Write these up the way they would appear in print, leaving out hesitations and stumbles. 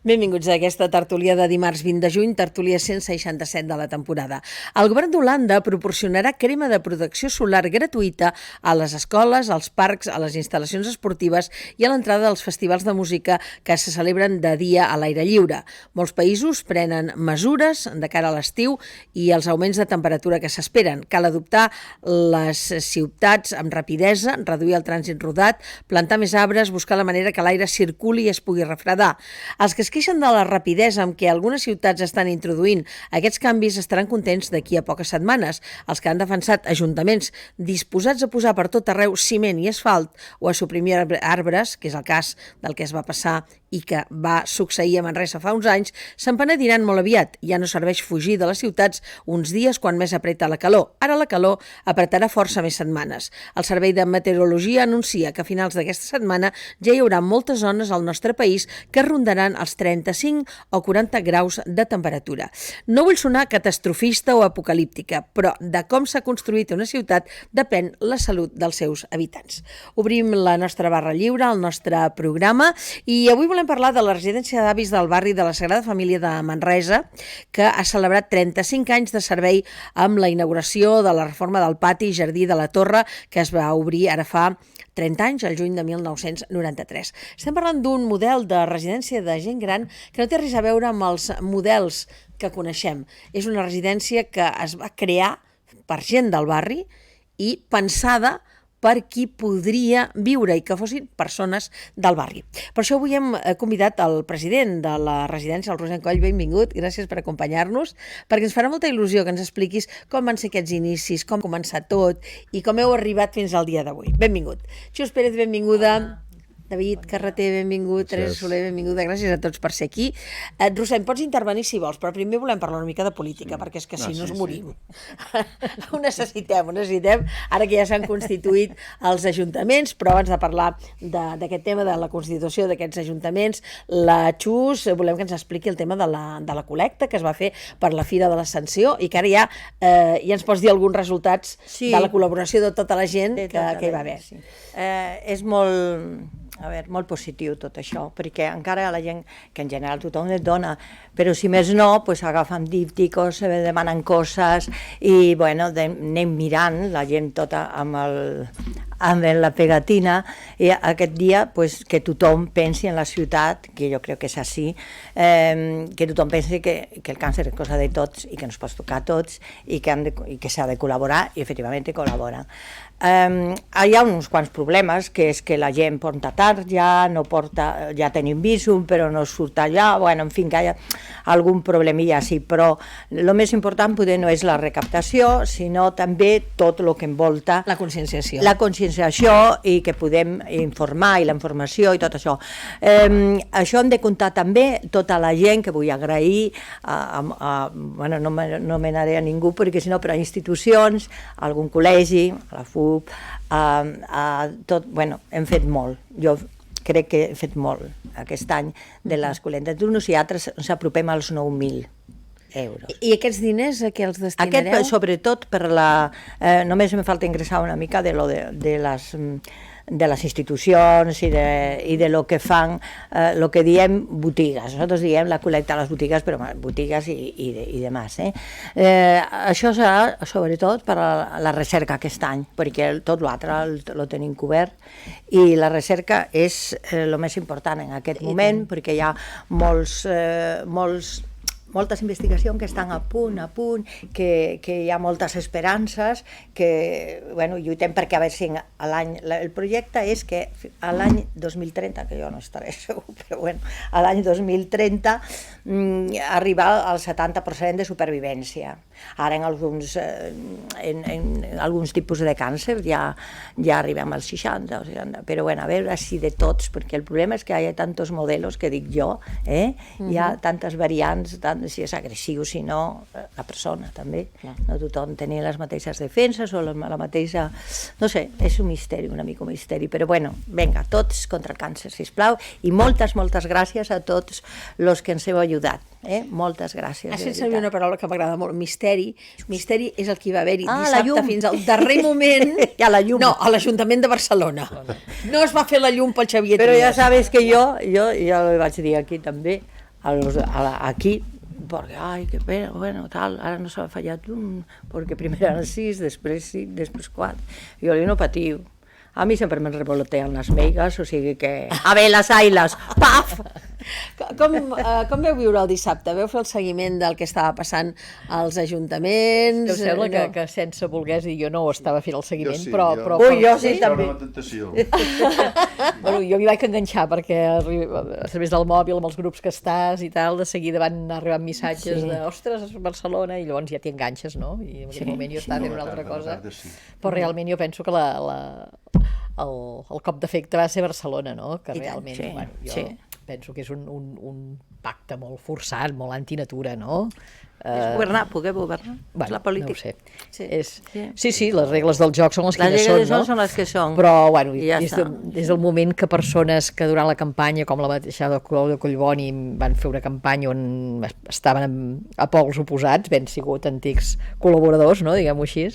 Benvinguts a aquesta tertúlia de dimarts 20 de juny, tertúlia 167 de la temporada. El govern d'Holanda proporcionarà crema de protecció solar gratuïta a les escoles, als parcs, a les instal·lacions esportives i a l'entrada dels festivals de música que se celebren de dia a l'aire lliure. Molts països prenen mesures de cara a l'estiu i els augments de temperatura que s'esperen. Cal adoptar les ciutats amb rapidesa, reduir el trànsit rodat, plantar més arbres, buscar la manera que l'aire circuli i es pugui refredar. Els que es queixen de la rapidesa amb què algunes ciutats estan introduint aquests canvis estaran contents d'aquí a poques setmanes. Els que han defensat ajuntaments disposats a posar per tot arreu ciment i asfalt o a suprimir arbres, que és el cas del que es va passar i que va succeir a Manresa fa uns anys, se'n penediran molt aviat. Ja no serveix fugir de les ciutats uns dies quan més apreta la calor. Ara la calor apretarà força més setmanes. El Servei de Meteorologia anuncia que a finals d'aquesta setmana ja hi haurà moltes zones al nostre país que rondaran els 35 o 40 graus de temperatura. No vull sonar catastrofista o apocalíptica, però de com s'ha construït una ciutat depèn la salut dels seus habitants. Obrim la nostra barra lliure, el nostre programa, i avui volem parlar de la residència d'avis del barri de la Sagrada Família de Manresa, que ha celebrat 35 anys de servei amb la inauguració de la reforma del pati i jardí de la Torre, que es va obrir ara fa 30 anys, al juny de 1993. Estem parlant d'un model de residència de gent gran que no té res a veure amb els models que coneixem. És una residència que es va crear per gent del barri i pensada per qui podria viure i que fossin persones del barri. Per això avui hem convidat el president de la residència, el Roger Coll. Benvingut, gràcies per acompanyar-nos, perquè ens farà molta il·lusió que ens expliquis com van ser aquests inicis, com començar tot i com heu arribat fins al dia d'avui. Benvingut. Xus Pérez, benvinguda. David Carreter, benvingut. Teresa Soler, benvinguda. Gràcies a tots per ser aquí. Rossem, pots intervenir si vols, però primer volem parlar una mica de política, perquè és que si no ens morim. Ho necessitem. Ara que ja s'han constituït els ajuntaments, però abans de parlar d'aquest tema de la constitució d'aquests ajuntaments, la Xus, volem que ens expliqui el tema de la col·lecta que es va fer per la Fira de l'Ascensió i que ara ja ens pots dir alguns resultats de la col·laboració de tota la gent que hi va haver. És molt positiu tot això, perquè encara la gent, que en general tothom et dona, però si més no, pues agafen dípticos, demanen coses i bueno, anem mirant la gent tota amb la pegatina i aquest dia pues, que tothom pensi en la ciutat, que jo crec que és així, que tothom pensi que el càncer és cosa de tots i que ens pot tocar a tots i que s'ha de col·laborar i efectivament col·laboren. Hi ha uns quants problemes, que és que la gent porta tard, ja tenim visum, però no surt allà, bueno, en fi, que hi ha algun problemilla així, però el més important poder no és la recaptació, sinó també tot el que envolta la conscienciació i que podem informar i la informació i tot això. Això hem de comptar també tota la gent que vull agrair, bueno, no menaré a ningú perquè si no, però a institucions, a algun col·legi, a la FUC, tot, bueno, hem fet molt. Jo crec que he fet molt aquest any de les col·lectes d'uns i altres ens apropem als 9.000 euros. I aquests diners a què els destinareu? Aquest, sobretot, només em falta ingressar una mica de les institucions i de lo que fan, lo que diem botigues. Nosaltres diem la col·lecta a les botigues, però botigues i demás. Això serà sobretot per a la recerca aquest any, perquè tot l'altre lo tenim cobert i la recerca és el més important en aquest moment, perquè hi ha moltes investigacions que estan a punt, que hi ha moltes esperances, que bueno, lluitem perquè a veure si el projecte és que a l'any 2030, que jo no estaré segur, però bueno, a l'any 2030 arribar al 70% de supervivència. Ara en alguns tipus de càncer ja arribem als 60 o 60, però bueno, a veure si de tots, perquè el problema és que hi ha tants models que dic jo, hi ha tantes variants, si és agressiu, si no, la persona també. No tothom tenia les mateixes defenses o la mateixa... No sé, és un misteri, una mica un misteri, però bueno, vinga, tots contra el càncer, sisplau, i moltes gràcies a tots els que ens heu ajudat. Moltes gràcies. Has fet servir una paraula que m'agrada molt, misteri. Misteri és el que va haver-hi dissabte fins al darrer moment. A la llum. No, a l'Ajuntament de Barcelona. No es va fer la llum pel Xavier Trias. Però ja Trias. sabes que jo ja ho vaig dir aquí també, aquí, porque, ai, que pena, bueno, tal, ara no s'ha fallat un, perquè primer eren 6, després 5, després 4. Jo li no patiu. A mi sempre me'n revolotean les meigues, o sigui que... A ver, les ailes, paf! Com veu viure el dissabte? Veu fer el seguiment del que estava passant als ajuntaments? Em sembla que sense volgués, i jo no ho estava fent el seguiment, sí, però... Ui, jo sí, també. Una tentació. Bueno, jo m'hi vaig enganxar perquè a través del mòbil, amb els grups que estàs i tal, de seguida van arribant missatges de ostres, Barcelona, i llavors ja t'hi enganxes, no? I en aquell moment jo estava fent una altra cosa. Però realment jo penso que el cop d'efecte va ser Barcelona, no? Que realment, bueno, jo penso que és un pacte molt forçat, molt antinatura, no? És governar, poder governar, és la política. No ho sé. Sí, les regles del joc són les que Les són, regles no? són les que són. Però, bueno, ja des del moment que persones que durant la campanya, com la mateixa de Collboni, van fer una campanya on estaven a pols oposats, ben sigut antics col·laboradors, no?, diguem-ho així,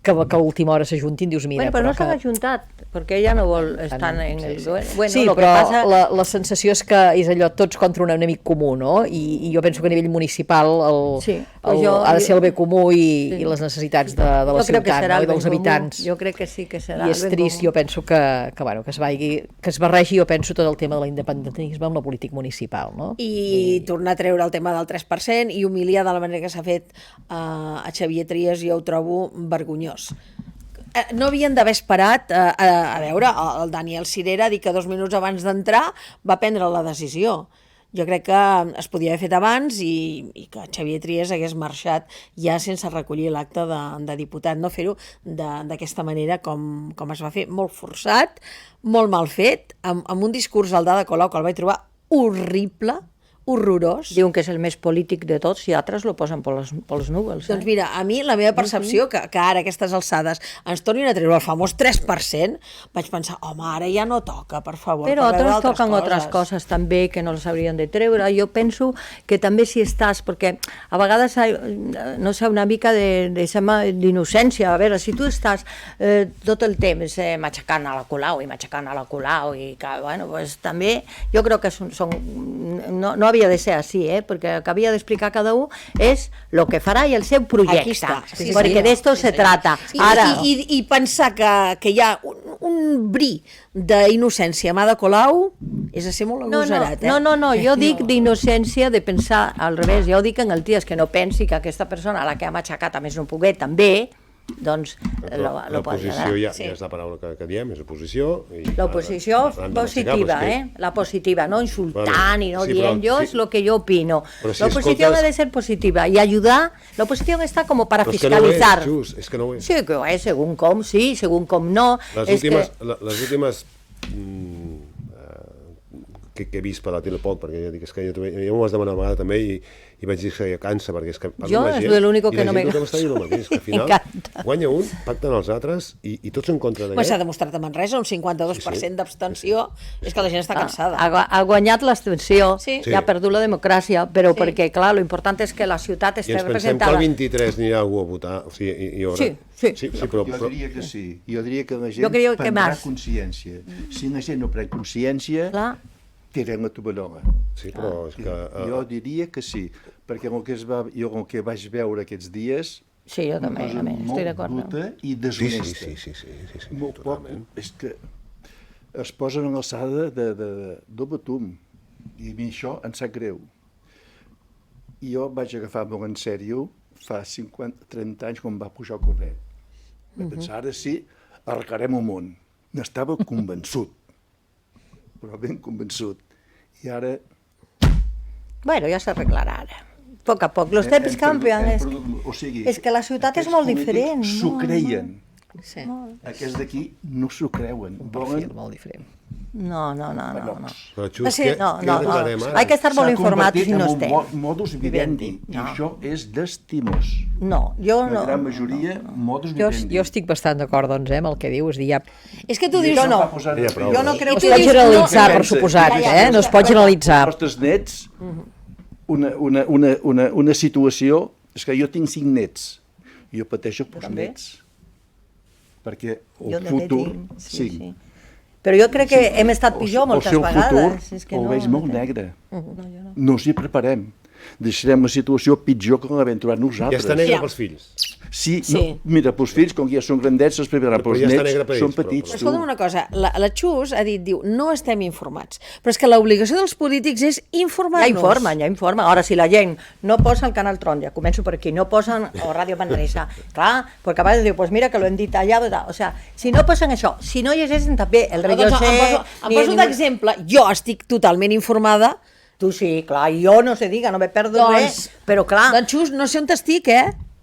que a última hora s'ajuntin, dius, mira... Bueno, però no s'han ajuntat, perquè ella no vol estar en el govern. Bueno, sí, però la sensació és que és allò tots contra un enemic comú, no? I jo penso que a nivell municipal ha de ser el bé comú i les necessitats de la ciutat, no? I dels habitants. Jo crec que sí que serà. I és trist, jo penso que es barregi, jo penso, tot el tema de l'independentisme amb la política municipal, no? I tornar a treure el tema del 3% i humiliar de la manera que s'ha fet a Xavier Trias, jo ho trobo vergonyós. No havien d'haver esperat a veure, el Daniel Sirera ha dit que 2 minuts abans d'entrar va prendre la decisió. Jo crec que es podia haver fet abans i que Xavier Trias hagués marxat ja sense recollir l'acte de diputat, no fer-ho d'aquesta manera com es va fer, molt forçat, molt mal fet, amb un discurs al Ada Colau que el vaig trobar horrible, horrorós. Diuen que és el més polític de tots i altres lo posen pels núvols. Doncs mira, a mi la meva percepció, que ara a aquestes alçades ens tornin a treure el famós 3%, vaig pensar, home, ara ja no toca, per favor. Però altres toquen altres coses també que no les haurien de treure. Jo penso que també si estàs, perquè a vegades, no sé, una mica d'innocència. A veure, si tu estàs tot el temps matxacant a la Colau i matxacant a la Colau i que, bueno, pues també jo crec que no havia de ser així, perquè el que havia d'explicar cada un és el que farà i el seu projecte, perquè d'esto se trata. I pensar que hi ha un bri d'innocència amb Ada Colau és a ser molt agosarat. No, jo dic d'innocència de pensar al revés, jo dic en el Trias que no pensi que aquesta persona a la que ha matxacat a més no poder també, doncs l'oposició ja és la paraula que diem, és oposició. L'oposició positiva, la positiva, no insultant i no dient jo, és el que jo opino. L'oposició ha de ser positiva i ajudar, l'oposició està com per a fiscalitzar. És que no ho és. Sí que ho és, según com sí, según com no. Les últimes que he vist per la Telepol, perquè ja dic, és que jo m'ho vas demanar una vegada també i vaig dir que ja cansa, perquè és que jo és l'únic que no m'agrada. I la gent m'està dient el mateix, que al final guanya un, pacten els altres i tots en contra d'aquest. S'ha demostrat a Manresa un 52% d'abstenció, és que la gent està cansada. Ha guanyat l'abstenció, ja ha perdut la democràcia, però perquè, clar, l'important és que la ciutat estigui representada. I ens pensem que el 23 anirà algú a votar, o sigui, Jo diria que sí, jo diria que la gent prendrà consciència. Si la gent no pren consciència, tirem la tovallola. Sí, però és que... Jo diria que sí, perquè el que vaig veure aquests dies... Sí, jo també, estic d'acord. Molt bruta i deshonesta. Sí, molt poc. És que es posen a l'alçada del Betum, i a mi això em sap greu. I jo vaig agafar molt en sèrio fa 30 anys quan va pujar al corrent. Vaig pensar, ara sí, arrecarem el món. N'estava convençut. Però ben convençut. I ara... Bueno, ja s'arreglarà ara. A poc a poc. Els temps canvien. És que la ciutat és molt diferent. S'ho creien. Aquests d'aquí no s'ho creuen. Volen... molt diferent. No. Però Xus, què declarem ara? Hay que estar molt informats si no estem. S'ha convertit en un modus vivendi. I això és d'estimós. No, jo no. La gran majoria, modus vivendi. Jo estic bastant d'acord, doncs, amb el que diu. És que tu dius... Jo no crec que... No es pot generalitzar, per suposat, no es pot generalitzar. Els nostres nets, una situació... És que jo tinc 5 nets. Jo pateixo pels nets. Perquè el futur... Però jo crec que hem estat pitjor moltes El seu vegades. futur És que el veig molt negre. no. No ens hi preparem. Deixarem la situació pitjor que la vam trobar Ja nosaltres. està negre Ja. pels fills. Sí, Sí. no, mira, pels fills, com que ja són grandets, es prepararan, Però pels ja està nets negre per són ells, però- petits. Però escolta'm una cosa, la Xus ha dit, diu, no estem informats. Però és que l'obligació dels polítics és informar-nos. Ja informen. Ara, si la gent no posa el Canal Tron, ja començo per aquí, no posen o Ràdio Manresa, clar, perquè a vegades diu, pues mira que lo hem dit allà, o sea, si no posen això, si no llegeixen també el rei Doncs José... em poso d'exemple, jo estic totalment informada. Tu sí, clar, jo no se diga, no me perdo Doncs, res, però clar... Doncs, Xus, no sé on estic,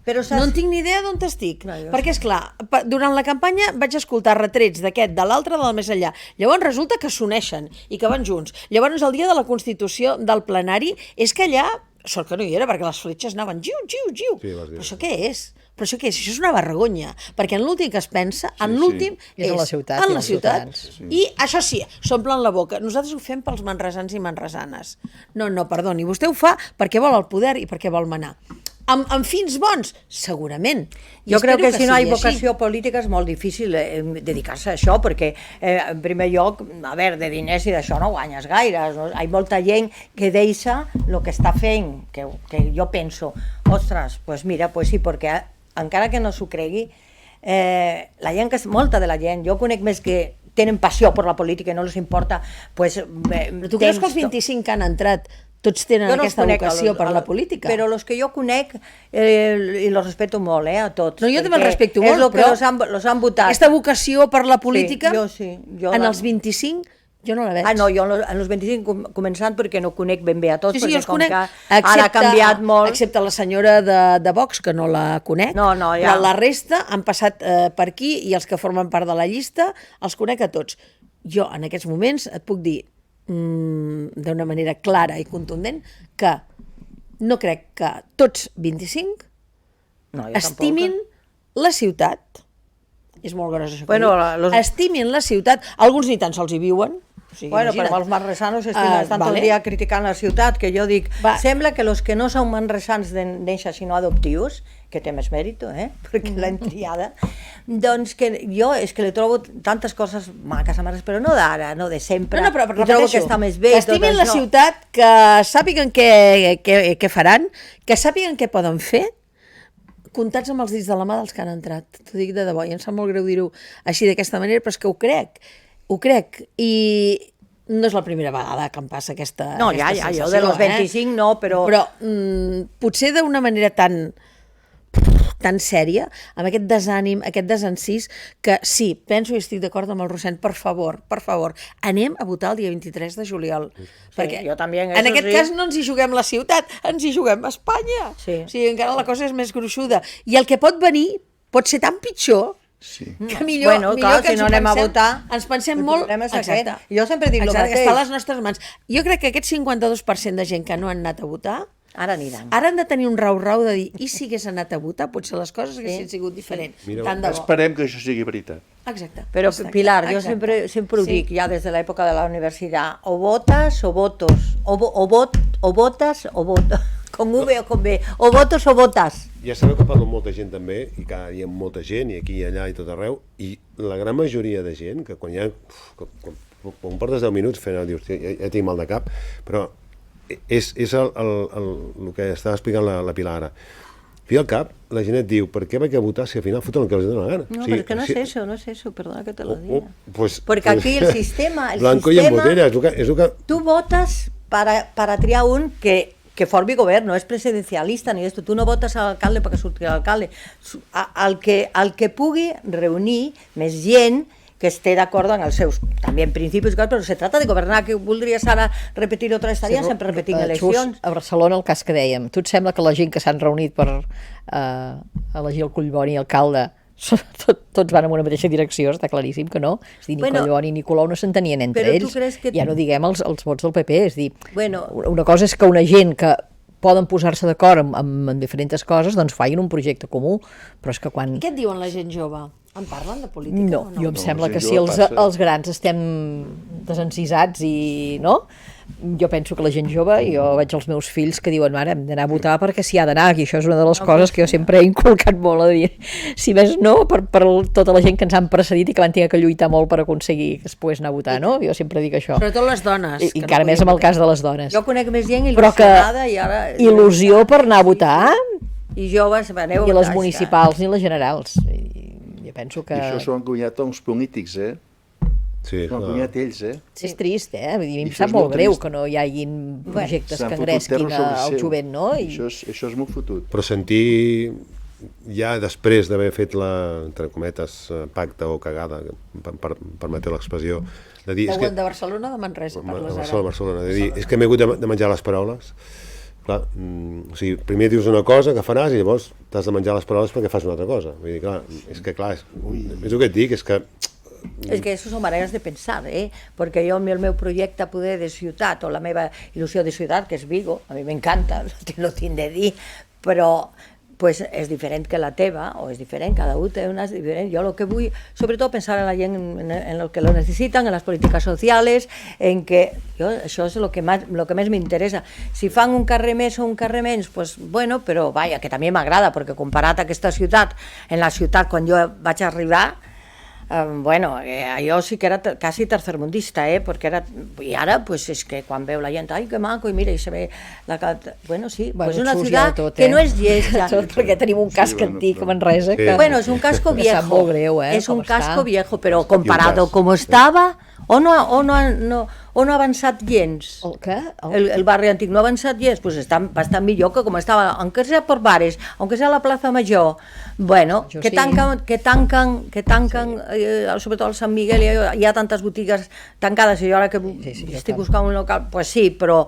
Però saps- No en tinc ni idea d'on estic. No, jo Perquè, és clar, durant la campanya vaig escoltar retrets d'aquest, de l'altre, del més enllà. Llavors resulta que s'uneixen i que van junts. Llavors, el dia de la Constitució del plenari, és que allà, sort que no hi era, perquè les fletxes anaven giu, giu, giu. Sí, vas dir. Però això què és? Però això què és? Això és una vergonya, perquè en l'últim que es pensa, en l'últim És a la ciutat en i la als ciutat. ciutadans. I això sí, s'omplen la boca. Nosaltres ho fem pels manresans i manresanes. No, perdoni, vostè ho fa perquè vol el poder i perquè vol manar. Amb fins bons? Segurament. I Jo crec espero que si no hi sigui així. vocació política és molt difícil dedicar-se a això, perquè en primer lloc, a veure, de diners i d'això no guanyes gaire. No? Hi ha molta gent que deixa el que està fent, que jo penso, ostres, pues mira, pues sí, perquè encara que no s'ho cregui, la gent, molta de la gent, jo conec més que tenen passió per la política i no els importa, pues... Però tu creus que els 25 que han entrat tots tenen Jo no els aquesta conec, vocació per la política? Però els que jo conec, i els respecto molt, a tots. No, jo també els perquè respecto és molt, el que però los han votat. aquesta vocació per la política, Sí, jo en els 25, jo no la veig. no, jo en els 25 començant perquè no conec ben bé a tots, Sí, perquè jo els com conec, que ara ha canviat molt. excepte la senyora de Vox, que no la conec, No, ja. però la resta han passat per aquí i els que formen part de la llista els conec a tots. Jo, en aquests moments, et puc dir d'una manera clara i contundent que no crec que tots 25 No, jo estimin la ciutat. És molt gros això. que Bueno, dic. Estimin la ciutat. Alguns ni tan sols hi viuen. O sigui, Bueno, imagina't. però els manresanos estan tot el dia criticant la ciutat, que jo dic, sembla que els que no són manresans de néixer sinó adoptius, que té més mèrito, perquè l'han triada, doncs que jo és que li trobo tantes coses maques a mares, però no d'ara, no de sempre, No, però i trobo que està més bé. que estimin la ciutat, que sàpiguen què faran, que sàpiguen què poden fer, comptats amb els dits de la mà dels que han entrat. T'ho dic de debò, i em sap molt greu dir-ho així d'aquesta manera, però és que ho crec, i no és la primera vegada que em passa aquesta No, aquesta ja, sensació, jo de los 25 no, però... Però potser d'una manera tan sèria, amb aquest desànim, aquest desencís, que sí, penso i estic d'acord amb el Rossend, per favor, anem a votar el dia 23 de juliol. Perquè jo també, en això aquest sí. cas no ens hi juguem la ciutat, ens hi juguem Espanya. Sí. O sigui, encara la cosa és més gruixuda. I el que pot venir pot ser tan pitjor Sí. que millor, Bueno, clar, que si ens no ho anem a pensem, votar, ens pensem el molt... problema és aquest. Jo sempre dic el Exacte, mateix. està a les nostres mans. Jo crec que aquest 52% de gent que no han anat a votar Ara aniran. ara han de tenir un rau-rau de dir, i si hagués anat a votar, potser les coses haguessin sigut diferents. Mira, Tant de bo. Esperem que això sigui veritat. Exacte. Però, exacte, Pilar, jo exacte. sempre ho dic, ja des de l'època de la universitat, o votes o votos, o votes o votos, con V o con B, o votos o votes. Ja sabeu que parlo amb molta gent també, i cada dia amb molta gent, i aquí i allà i tot arreu, i la gran majoria de gent, que quan quan portes 10 minuts fent, dius, ja tinc mal de cap, però és el que estava explicant la Pilar ara. Fi al cap, la gent et diu, per què vaig a votar si al final foten el que els dona la gana? No, pero es que no es eso, perdona que te lo diga. Pues, Porque aquí el sistema... Blanco i en botella, és el que... Tu votes para triar un que formi govern, no és presidencialista ni esto. Tu no votes a l'alcalde perquè surti l'alcalde. Al que pugui reunir més gent que esté d'acord en els seus, també en principis, però se trata de governar, que voldries ara repetir otra vez, estaríem sempre repetint eleccions. A Barcelona, el cas que dèiem, tu et sembla que la gent que s'han reunit per elegir el Collboni alcalde tots van en una mateixa direcció, està claríssim que no. És dir, ni Collboni ni Nicolau no s'entenien entre ells. Ja no diguem els vots del PP. És dir, una cosa és que una gent que poden posar-se d'acord en diferents coses, doncs facin un projecte comú, però és que quan... Què et diuen la gent jove? En parlen de política No, o no? jo em No, sembla la que gent si jove passa. els grans estem desencisats i no, jo penso que la gent jove, jo veig els meus fills que diuen, mare, hem d'anar a votar perquè s'hi ha d'anar, i això és una de les coses que jo sempre he inculcat molt, a dir, si més no, per tota la gent que ens han precedit i que van tenir que lluitar molt per aconseguir que es pogués anar a votar, no? Jo sempre dic això. Sobretot les dones. I que no encara més podien amb el votar. cas de les dones. Jo conec més gent Però que il·lusionada i ara... il·lusió per anar a votar, I joves, aneu a ni votar. les municipals ni les generals. I jo penso que... I això s'ho han guanyat els polítics, Sí, S'ho han clar. guanyat ells, És trist, Vull dir, a mi I em això sap és molt molt greu trist. que no hi hagin projectes S'han que fotut engresquin terra sobre al seu. jovent, no? Això és molt fotut. Però sentir ja després d'haver fet la, entre cometes, pacte o cagada, permeteu l'expressió, de dir... De Barcelona o de Manresa, parles ara? Barcelona, de dir, és que m'he hagut de menjar les paraules. Clar, o sigui, primer dius una cosa que faràs i llavors t'has de menjar les paraules perquè fas una altra cosa. Vull dir, clar, és que clar, és el que et dic, és que És que això són maneres de pensar, perquè jo el meu projecte poder de ciutat o la meva il·lusió de ciutat, que és Vigo, a mi m'encanta, lo tinc de dir, però pues és diferent que la teva, o és diferent, cada un té unes diferents. Jo el que vull, sobretot pensar en la gent en el que lo necessiten, en les polítiques socials, en que això és el que més m'interessa. Si fan un carrer més o un carrer menys, pues bueno, però vaja, que també m'agrada, perquè comparat a aquesta ciutat, en la ciutat quan jo vaig arribar, bueno, allò sí que era quasi tercermundista, perquè era... I ara, pues, és que quan veu la gent, ai, que maco, i mira, i se ve la... Bueno, sí, Bueno, pues una xus ciutat ja de tot, que no és llesta. Tot perquè tenim un casc antic a Manresa. Sí. Que... Bueno, es un casco Me viejo. sap molt greu, Es un com està. casco viejo, pero comparado cas, como sí. estaba, o no ha avançat gens. El què? El barri antic no ha avançat gens, pues està bastant millor que com estava, aunque sea por bares, aunque sea la plaza Major. Bueno, Això que sí. tanquen, sobretot al Sant Miguel, hi ha tantes botigues tancades, i jo ara que sí, estic buscant un local, pues sí, però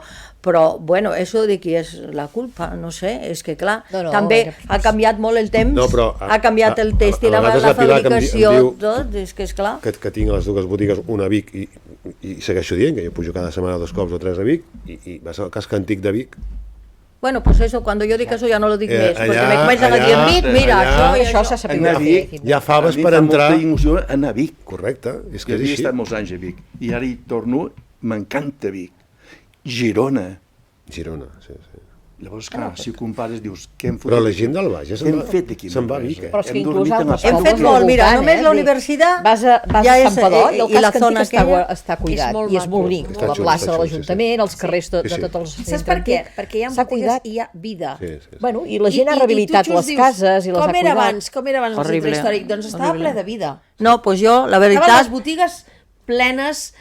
bueno, eso de qui és la culpa, no sé, és que clar, No, també ha canviat molt el temps, No, però ha canviat el test i a la vegades la Pilar que em fabricació, diu tot, és que és clar. que tinc a les dues botigues, una a Vic i segueixo dient que jo pujo cada setmana 2 cops o 3 a Vic i vas al casc antic de Vic. Bueno, pues eso, cuando yo digo eso ya no lo digo més, allà- perquè me comencen a dir, allà- Vic, mira, allà- Això s'ha sabut Anar a fer. Vic, Hi ha faves a mi per fa entrar... molta il·lusió anar a Vic. Correcte, és Que que és havia així. estat molts anys a Vic. I ara hi torno, m'encanta Vic. Girona. Girona, sí, sí. Llavors, clar, si ho compares, dius, què hem fotut? Però la gent del Baix Què hem fet aquí? se'n va a Vic, Però és que Hem inclús dormit en altres la Hem pobles fet del molt, mira, voltant, només la Vull dir, universitat vas a ja és, Sant Pedot i el i la casc zona antic aquella. està cuidat És molt i és molt maco. bonic, Està la xulo, plaça està de xulo, l'Ajuntament, els carrers de Sí, sí. tots els Saps per què? antic, Perquè hi ha s'ha botigues cuidat. i hi ha vida. Sí, sí, sí. Bueno, i la gent ha I rehabilitat tu just les cases i les ha com era cuidat. abans, com era abans el Horrible. centre històric? Doncs estava Horrible. ple de vida. No, pues jo, la Estaven les veritat, botigues plenes,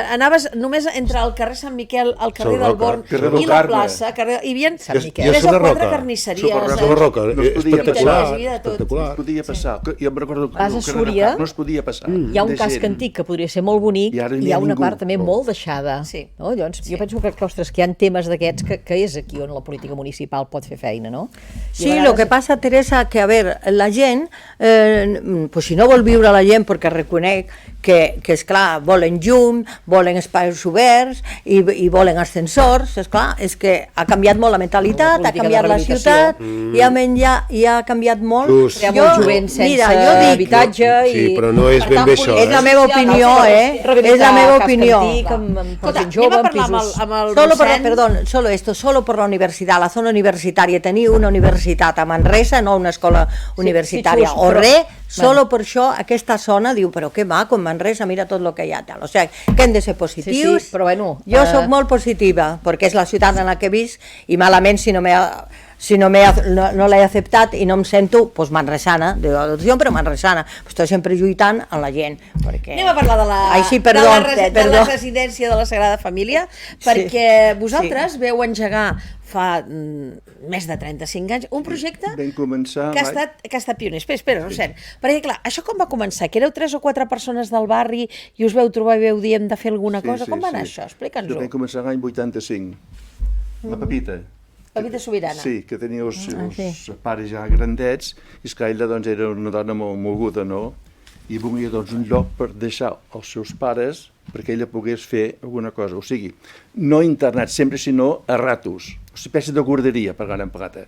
anaves només entre el carrer Sant Miquel, el carrer Soc del Roca. Born Carrer del i la Carme. plaça, hi havia Sant Miquel. Jo 3 soc o de 4 Roca. carnisseries. Soc de Soc de Roca, No es podia espectacular. passar. Vida, tot. Espectacular. No es podia passar. Jo em recordo que Vas a el carrer de Súria, Cap no es podia passar. Hi ha un de casc gent. antic que podria ser molt bonic I ara i n'hi hi ha ha una ningú. part també molt deixada. Sí. No? Llavors, jo penso que, ostres, que hi ha temes d'aquests que és aquí on la política municipal pot fer feina, no? I a sí, vegades- lo que passa, Teresa, que a veure, la gent, pues si no vol viure la gent, perquè reconec que és clar, volen llum, volen espais oberts i volen ascensors, és clar, és que ha canviat molt la mentalitat, La ha política canviat de la rehabilitació. ciutat, i ha canviat molt. Just. Hi ha molt jovent sense mira, jo dic, habitatge Sí, i... però no és per ben tant, bé això, és la meva opinió, rehabilitar és la meva casc opinió. antic amb Escolta, gent jove, anem a amb parlar pisos... amb el Solo por, Rossend. perdón, solo esto, solo por la universidad, la zona universitària, tenir una universitat a Manresa, no una escola universitària, xus, o però- res, solo per això aquesta zona diu, però què maco, en Manresa, mira tot el que hi ha, tal. O sigui, que hem de ser positius. Sí, però bueno, Jo sóc molt positiva, perquè és la ciutat en la que visc, i malament si no l'he acceptat i no em sento pues, manresana, de l'adopció, però manresana. Pues estoy sempre lluitant amb la gent. Perquè... Anem a parlar de la, Ai, sí, de perdó, de la residència de la Sagrada Família, perquè vosaltres veu engegar fa més de 35 anys un projecte Vam començar que ha estat pioner. Espera, Rossend, perquè clar, això com va començar? Que éreu 3 o 4 persones del barri i us veu trobar i veu dir hem de fer alguna cosa? Com va anar això? Explica'ns-ho. Vam començar l'any 85. La Pepita. La vida sobirana. Sí, que tenia els pares ja grandets, i esclar, ella doncs, era una dona molt moguda, no? I volia doncs, un lloc per deixar els seus pares perquè ella pogués fer alguna cosa. O sigui, no internat sempre, sinó a ratos. O sigui, espècie de guarderia, per gran plata.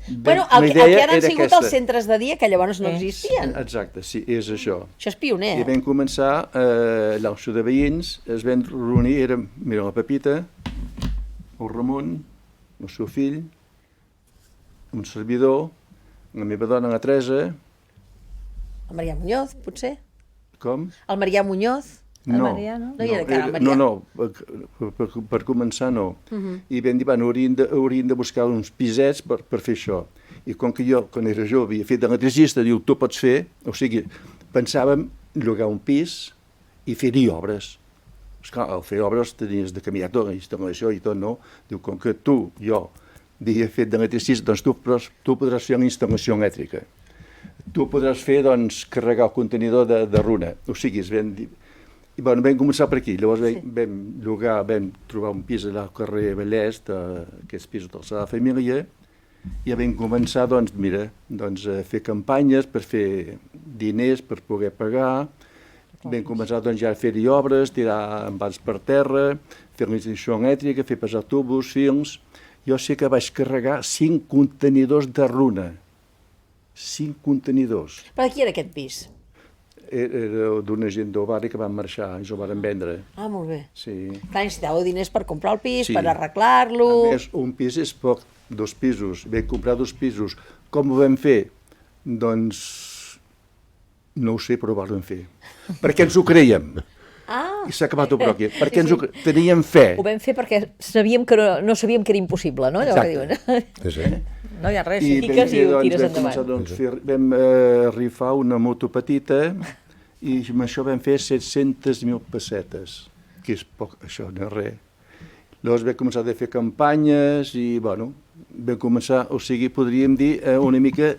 Bueno, la el que idea ara han era sigut aquesta. els centres de dia, que llavors no existien. Exacte, sí, és això. Això és pioner. I vam començar, l'Ausó de Veïns, es vam reunir, mira, la Pepita, el Ramon, el seu fill, un servidor, la meva dona, la Teresa, El Marià Muñoz, potser? com? El Marià Muñoz? El Marià, no? No hi era encara el Marià. No, per començar no. I vam dir, bueno, hauríem de buscar uns pisets per fer això. I com que jo, quan era jove, havia fet d'electricista, diu, tu pots fer, o sigui, pensàvem llogar un pis i fer-hi obres. Esclar, al fer obres tenies de canviar tot, la instal·lació i tot, no? Diu, com que jo havia fet d'electricista, doncs tu podràs fer una instal·lació elèctrica. Tu podràs fer, doncs, carregar el contenidor de runa. O sigui, i bueno, vam començar per aquí. Llavors vam trobar un pis allà al carrer Vallès, aquests pisos de la família, i vam començar, doncs, mira, a fer campanyes per fer diners, per poder pagar. Vam començar, doncs, ja a fer-hi obres, tirar envans per terra, fer l'installació elèctrica, fer pesar tubos, fils. Jo sé que vaig carregar 5 contenidors de runa. 5 contenidors. Però de qui era aquest pis? Era d'una gent del barri que van marxar, i ho van vendre. Ah, molt bé. Sí. Clar, necessitàveu diners per comprar el pis, Sí. per arreglar-lo... A més, un pis és poc, 2 pisos. Vam comprar 2 pisos. Com ho vam fer? Doncs no ho sé, però ho vam fer. Perquè ens ho creiem. Ah! I s'ha acabat el broqui. Perquè ens teníem fe. Ho vam fer perquè sabíem que no sabíem que era impossible, no? Allò que diuen. Sí, sí. No hi ha res, I si fiques i ho tires vam començar, endavant. vam rifar una moto petita i amb això vam fer 700.000 pessetes, que és poc, això no és res. Llavors vam començar a fer campanyes i, bueno, vam començar, o sigui, podríem dir una mica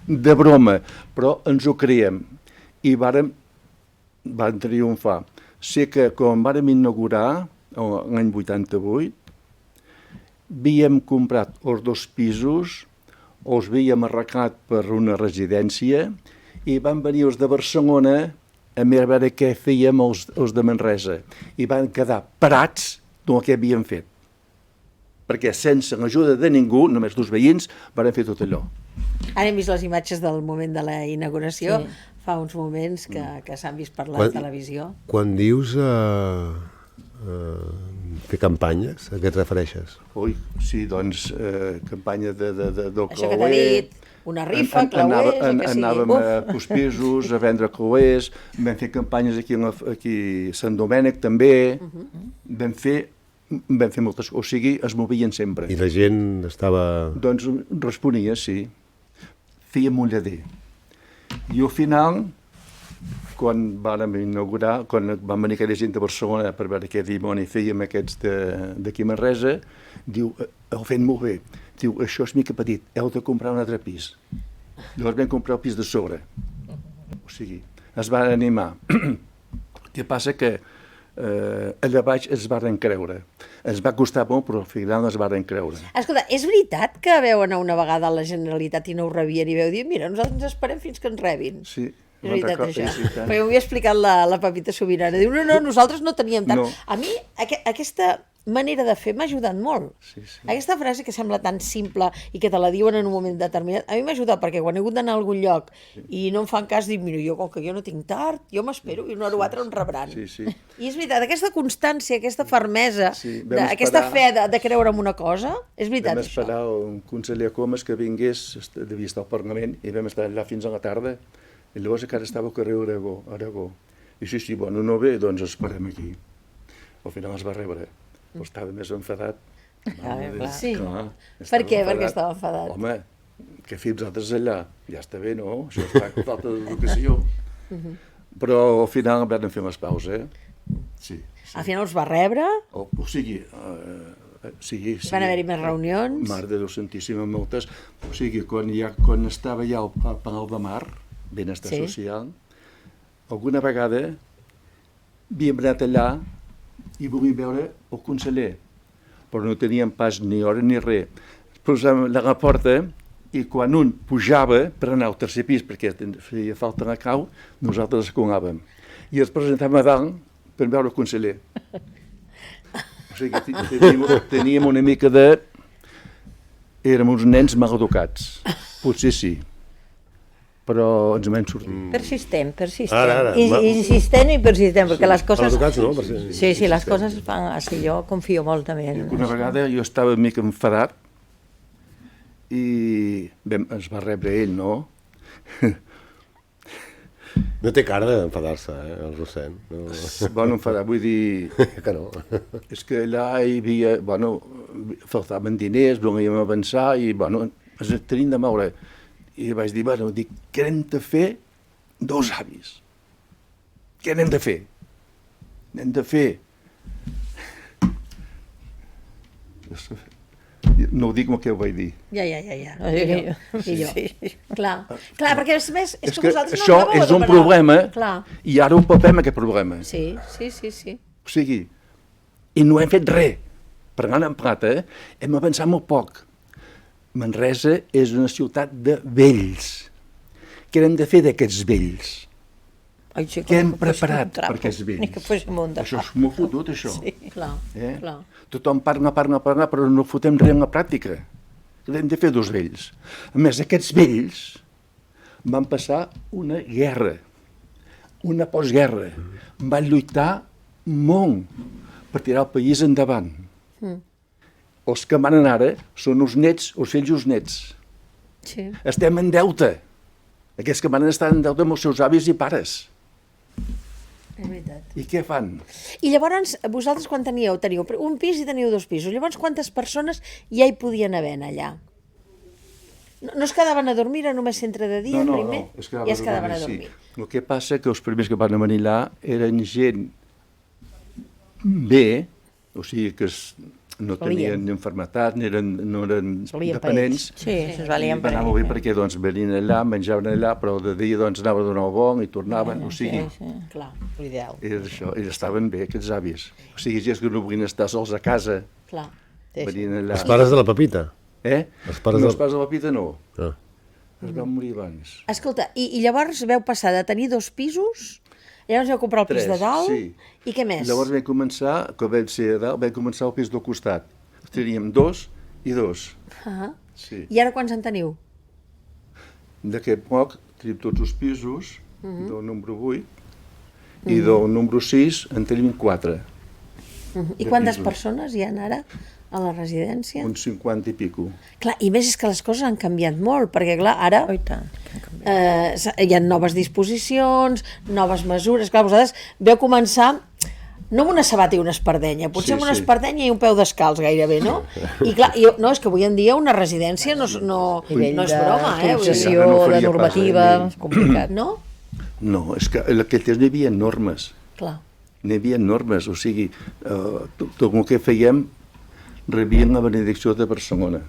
de broma, però ens ho creiem. I van triomfar. Sé que quan vàrem inaugurar, l'any 88, havíem comprat els 2 pisos, els havíem arreglat per una residència i van venir els de Barcelona a veure què fèiem els de Manresa i van quedar parats del que havíem fet. Perquè sense l'ajuda de ningú, només 2 veïns, van fer tot allò. Ara hem vist les imatges del moment de la inauguració, fa uns moments que s'han vist per la televisió. Quan dius fer campanyes, a què et refereixes? Ui, sí, doncs, campanya del clauer. Això que t'ha dit, una rifa, clauers, el que sigui. Anàvem als pisos a vendre clauers, vam fer campanyes aquí a Sant Domènec també, vam fer moltes coses, o sigui, es movien sempre. I la gent estava... Doncs responia, sí. Fèiem un lleder. I al final, quan vam inaugurar, quan van venir aquella gent de Barcelona per veure què dimoni fèiem aquests d'aquí a Manresa, diu, ho fem molt bé. Diu, això és mica petit, heu de comprar un altre pis. Llavors vam comprar el pis de sobre. O sigui, es van animar. El que passa que allà baix es varen creure. Ens va costar molt, però al final es varen creure. Escolta, és veritat que veu anar una vegada a la Generalitat i no ho rebien i veu dir, mira, nosaltres ens esperem fins que ens rebin. Sí. És veritat, això. Sí, tant. Perquè m'ho havia explicat la Pepita Sobirana. Diu, no, nosaltres no teníem tant. No. A mi, aquesta manera de fer m'ha ajudat molt. Sí, sí. Aquesta frase que sembla tan simple i que te la diuen en un moment determinat, a mi m'ha ajudat perquè quan he hagut d'anar a algun lloc i no em fan cas, dic, mira, com que jo no tinc tard, jo m'espero i una hora o altra em rebran. Sí, sí. I és veritat, aquesta constància, aquesta fermesa, Sí, aquesta fe de creure en una cosa, és veritat Vam això. esperar un conseller Comas que vingués, devia estar al Parlament, i vam estar allà fins a la tarda. I llavors encara estava al carrer Aragó. I sí, bueno, no ve, doncs esperem aquí. Al final es va rebre. Però estava més enfadat. Sí. Clar, Per què? Perquè estava enfadat. Home, que fi vosaltres allà? Ja està bé, no? Això està amb falta d'educació. Però al final vam fer les pauses, Sí. Al final us va rebre? O sigui, sí. Van haver-hi més reunions? Mare de Déu Santíssima, moltes. O sigui, quan estava ja al Palau de Mar, Benestar Social, alguna vegada havíem anat allà i volíem veure el conseller, però no teníem pas ni hora ni res. Posàvem a la porta i quan un pujava per anar al tercer pis, perquè feia falta la cau, nosaltres escolàvem. I ens presentàvem a dalt per veure el conseller. O sigui, teníem una mica de érem uns nens mal educats. Potser sí. Però ens en vam sortir. Persistent. Ara. Insistent i persistent, perquè les coses... Educats, no? Sí, les coses es fan així, jo confio molt també. Una vegada jo estava una mica enfadat i ens va rebre ell, no? No té cara d'enfadar-se, el Rossent. No. Bueno, enfadat, vull dir... Que no. És que allà hi havia... Bueno, faltaven diners, volíem avançar i, bueno, ens tenim de moure. I vaig dir, bueno, què hem de fer? Dos avis. Què n'hem de fer? N'hem de fer... No ho dic com que ho vaig dir. Ja. Millor. Sí. Clar, perquè és més... És que vosaltres això no acabeu és un de problema Clar. i ara ho papem, aquest problema. Sí. O sigui, i no hem fet res. Parlant en plata, hem avançat molt poc. Manresa és una ciutat de vells. Què hem de fer d'aquests vells? Ai, sí, Què hem que fos preparat un trapo, per aquests vells? Ni que fóssim un drap. Això és molt fotut, això. Sí. Clar. Tothom parla, però no fotem res en la pràctica. Hem de fer dos vells. A més, aquests vells van passar una guerra, una postguerra. Van lluitar molt per tirar el país endavant. Els que manen ara són els nets, els fills i els nets. Sí. Estem en deute. Aquests que manen estan en deute amb els seus avis i pares. És veritat. I què fan? I llavors, vosaltres quan teníeu un pis i teniu dos pisos, llavors quantes persones ja hi podien haver allà? No es quedaven a dormir, era només centre de dia, primer? Ja es quedaven a dormir. Sí. El que passa que els primers que van venir allà eren gent bé, o sigui que no tenien infermetat, no eren dependents. Sí, es I valien van anar molt bé perquè doncs, venien allà, menjaven allà, però de dia doncs, anaven a donar el bon i tornaven. O sigui, Clar. L'ideal. era això, i estaven bé, aquests avis. O sigui, gens que no volien estar sols a casa, Clar. venien allà. Els pares de la Pepita. Els pares els pares de la Pita no. Ah. Es van morir abans. Escolta, i llavors veu passar de tenir dos pisos, llavors vau comprar el pis de dalt, sí. I què més? Llavors vam començar, quan vam ser a dalt, vam començar el pis del costat. Teníem dos i dos. Sí. I ara quants en teniu? D'aquest poc tenim tots els pisos, del número 8, i del número 6 en tenim 4. I quantes persones hi ha ara a la residència? Uns 50 i pico. Clar, i més és que les coses han canviat molt, perquè clar, ara Oh, i tant. hi ha noves disposicions, noves mesures. Clar, vosaltres veu començar no amb una sabata i una espardenya, potser amb una espardenya i un peu descalç gairebé, no? I clar, no, és que avui en dia una residència no és broma, Actualització no faria de normativa, pas, és complicat. No? No, és que en aquell temps no hi havia normes. Clar. N'hi havia normes, o sigui, tot el que fèiem rebien la benedicció de Barcelona,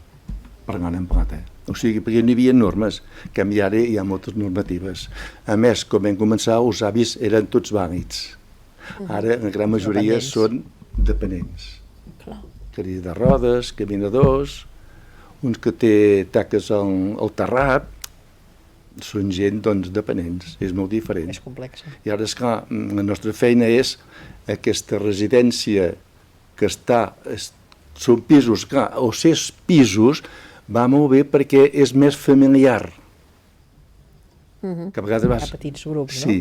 parlant en plata. O sigui, perquè no hi havia normes, que ara hi ha moltes normatives. A més, quan vam començar, els avis eren tots vàlids. Ara, la gran majoria són dependents. Clar. Cadira de rodes, caminadors, uns que té taques al terrat, són gent, doncs, dependents. És molt diferent. És complex. I ara, esclar, la nostra feina és aquesta residència que són pisos, clar, els 6 pisos va molt bé perquè és més familiar. Que a vegades Hi ha petits grups, no? Sí,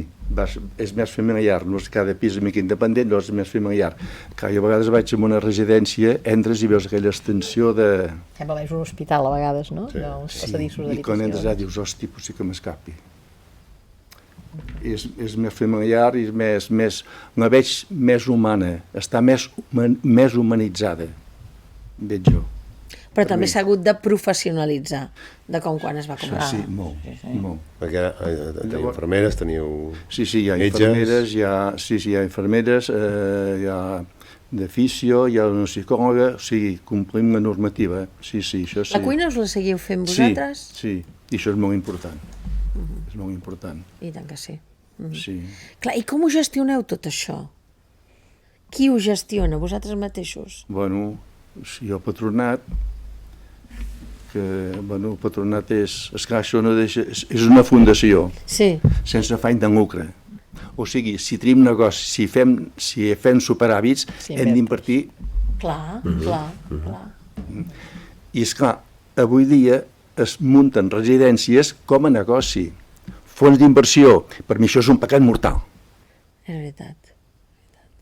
és més familiar, no és cada pis una mica independent, no és més familiar. Clar, jo a vegades vaig a una residència, entres i veus aquella extensió de... Sembla més un hospital a vegades, no? Sí. Els passadissos I quan entres allà dius, hosti, potser que m'escapi. És més familiar i la veig més humana, està més humanitzada, veig jo. Però també s'ha hagut de professionalitzar de com quan es va començar. Sí, molt. Perquè teniu infermeres, teniu Sí, hi ha metges. infermeres, hi ha infermeres, hi ha de fisio, hi ha una psicòloga, o sigui, complim la normativa, sí, això sí. La cuina us la seguiu fent vosaltres? Sí, i això és molt important. És molt important, I tant que sí. sí. Clar, i com ho gestioneu tot això? Qui ho gestiona? Vosaltres mateixos? Bueno, si el patronat, el patronat és clar, això no deixa, és una fundació, Sí. sense afany de lucre. O sigui, si tenim negoci, si fem superàvits, hem d'invertir. Clar. I, esclar, avui dia es munten residències com a negoci. Fons d'inversió, per mi això és un pecat mortal. És veritat.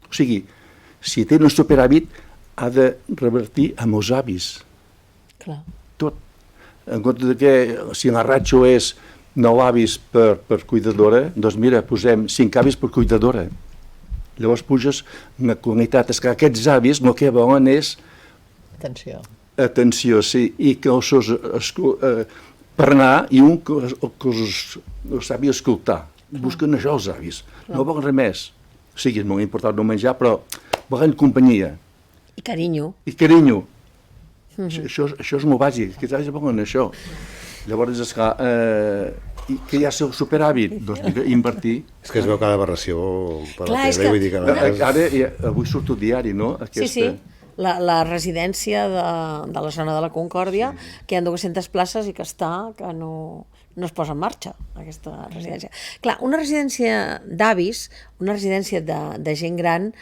O sigui, si té un superàvit, ha de revertir amb els avis. Clar. Tot. En compte de que si la ratxo és 9 avis per cuidadora, doncs mira, posem 5 avis per cuidadora. Llavors puges una qualitat. És que aquests avis el que volen és atenció, sí, i que els seus per anar i un que els sàpiga escoltar. Busquen això els avis. No volen res més. O sigui, és molt important no menjar, però volen companyia. I carinyo. I carinyo. Això és molt bàsic, que ja volen això. Llavors, esclar, que hi ha el superàvit, doncs mira, invertir. És que es veu cada aberració per Clar, la és tele, que- vull dir que... Ara, avui surt el diari, no? Sí, sí. La residència de la zona de la Concòrdia, que hi ha 200 places i que no es posa en marxa, aquesta residència. Clar, una residència d'avis, una residència de gent gran,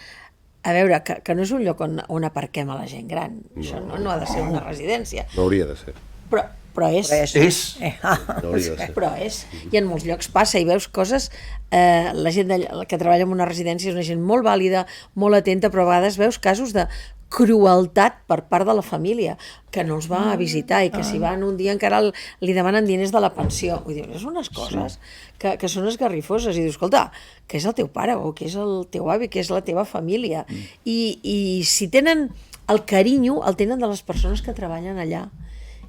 a veure, que no és un lloc on aparquem a la gent gran. Això no ha de ser una residència. No hauria de ser. Però és. És. No hauria de ser. Però és. I en molts llocs passa i veus coses... la gent que treballa en una residència és una gent molt vàlida, molt atenta, però a vegades veus casos de crueltat per part de la família, que no els va a visitar i que si van un dia encara li demanen diners de la pensió. Vull dir, és unes coses que són esgarrifoses. I dius, escolta, què és el teu pare o què és el teu avi, què és la teva família? I si tenen el carinyo, el tenen de les persones que treballen allà.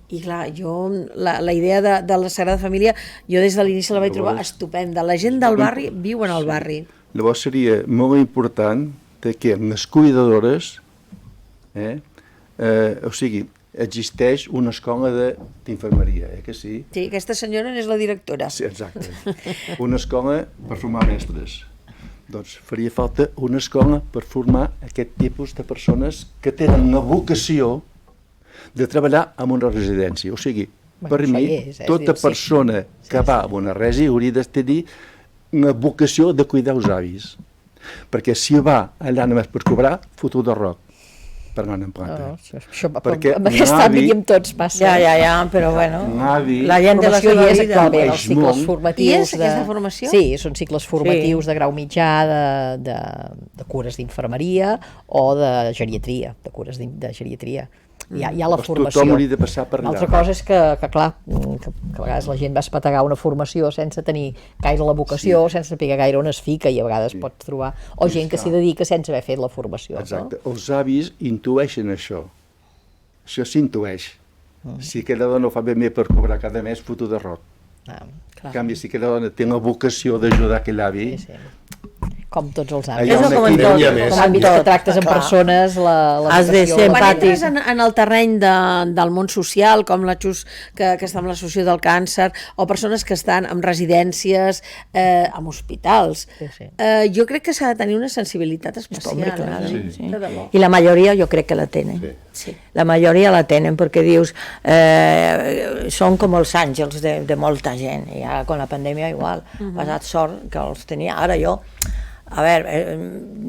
I clar, jo, la idea de la Sagrada Família, jo des de l'inici la vaig trobar estupenda. La gent del barri viu en el barri. Llavors seria molt important que les cuidadores, o sigui, existeix una escola d'infermeria, que sí? Sí, aquesta senyora n'és la directora. Sí, exacte. Una escola per formar mestres. Doncs faria falta una escola per formar aquest tipus de persones que tenen la vocació de treballar en una residència. O sigui, per mi, tota persona que va a una resi hauria de tenir una vocació de cuidar els avis. Perquè si va allà només per cobrar, foto de roc per anar en planta. Això amb aquest àmbit i amb tots passa. Ja, però bueno, la gent de la seva vida... actualment, els cicles formatius... I és aquesta formació? Sí, són cicles formatius de grau mitjà, de cures d'infermeria o de geriatria, de cures de geriatria. Hi ha la formació. Tothom hauria de passar per allà. L'altra cosa és que clar, que a vegades la gent va espetegar una formació sense tenir gaire la vocació, sense saber gaire on es fica, i a vegades pots trobar o gent que s'hi dedica sense haver fet la formació. Exacte. Els avis intueixen això. Això s'intueix. Si aquella dona ho fa ben bé per cobrar cada mes, foto de roc. En canvi, si aquella dona té la vocació d'ajudar aquell avi... Com tots els àmbits. Allà on com en aquí tot, Els àmbits que tractes amb persones, Has de ser Quan empàtic. entres en el terreny del món social, com la Xus que està amb l'associació del càncer, o persones que estan en residències, en hospitals, jo crec que s'ha de tenir una sensibilitat especial. De debò. I la majoria jo crec que la tenen. Sí. La majoria la tenen perquè dius, són com els àngels de molta gent, i ara con la pandèmia igual, passat sort que els tenia. Ara jo, a veure,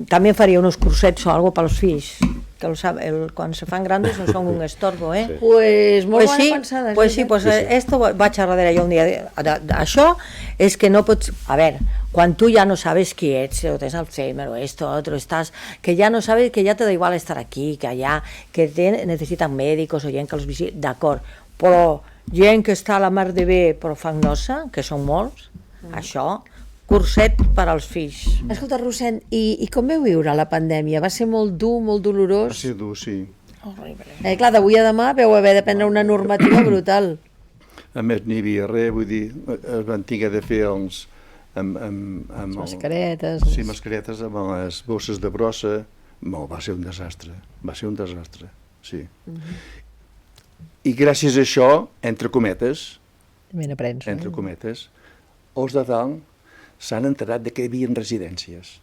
també faria uns cursets o alguna pels fills, que quan se fan grandes no són un estorbo, Pues molt bona sí, pensada. pues sí, pues esto vaig a darrere jo un dia. Això és que no pots... A veure, quan tu ja no sabes qui ets, o tens Alzheimer, o esto, otro, estàs... Que ja no sabes, que ja te da igual estar aquí, que allà, que necessiten mèdics o gent que els visiti, d'acord, però gent que està a la mar de bé però fan nosa, que són molts, això... curset per als fills. Escolta, Rossend, i com veu viure la pandèmia? Va ser molt dur, molt dolorós? Va ser dur, sí. Clar, d'avui a demà veu haver de prendre una normativa brutal. A més, n'hi havia res, vull dir, es van tinguer de fer els... amb mascaretes. Sí, mascaretes amb les bosses de brossa. Va ser un desastre, sí. I gràcies a això, entre cometes, els de dalt s'han enterat de que hi havia residències.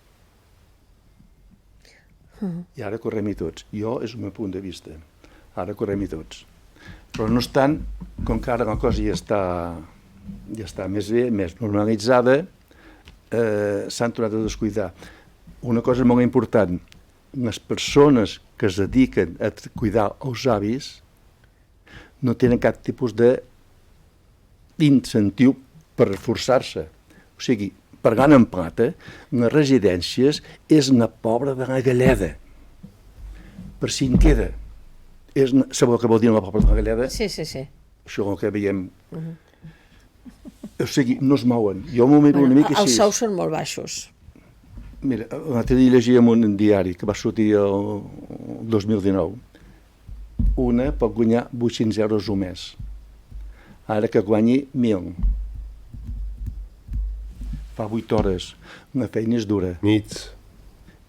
I ara correm-hi tots. Jo, és el meu punt de vista. Ara correm-hi tots. Però no estan, com que ara la cosa ja està més bé, més normalitzada, s'han tornat a descuidar. Una cosa molt important, les persones que es dediquen a cuidar els avis no tenen cap tipus d'incentiu per reforçar-se. O sigui, pagant en plata, les residències és una pobra de la galleda. Per si en queda. Sabeu què vol dir la pobra de la galleda? Sí. Això és el que veiem. O sigui, no es mouen. Jo m'ho miro una mica així. Els sous són molt baixos. Mira, l'altre dia llegia en un diari que va sortir el 2019. Una pot guanyar 800 euros un mes. Ara que guanyi 1.000. Fa 8 hores. La feina és dura. Nits.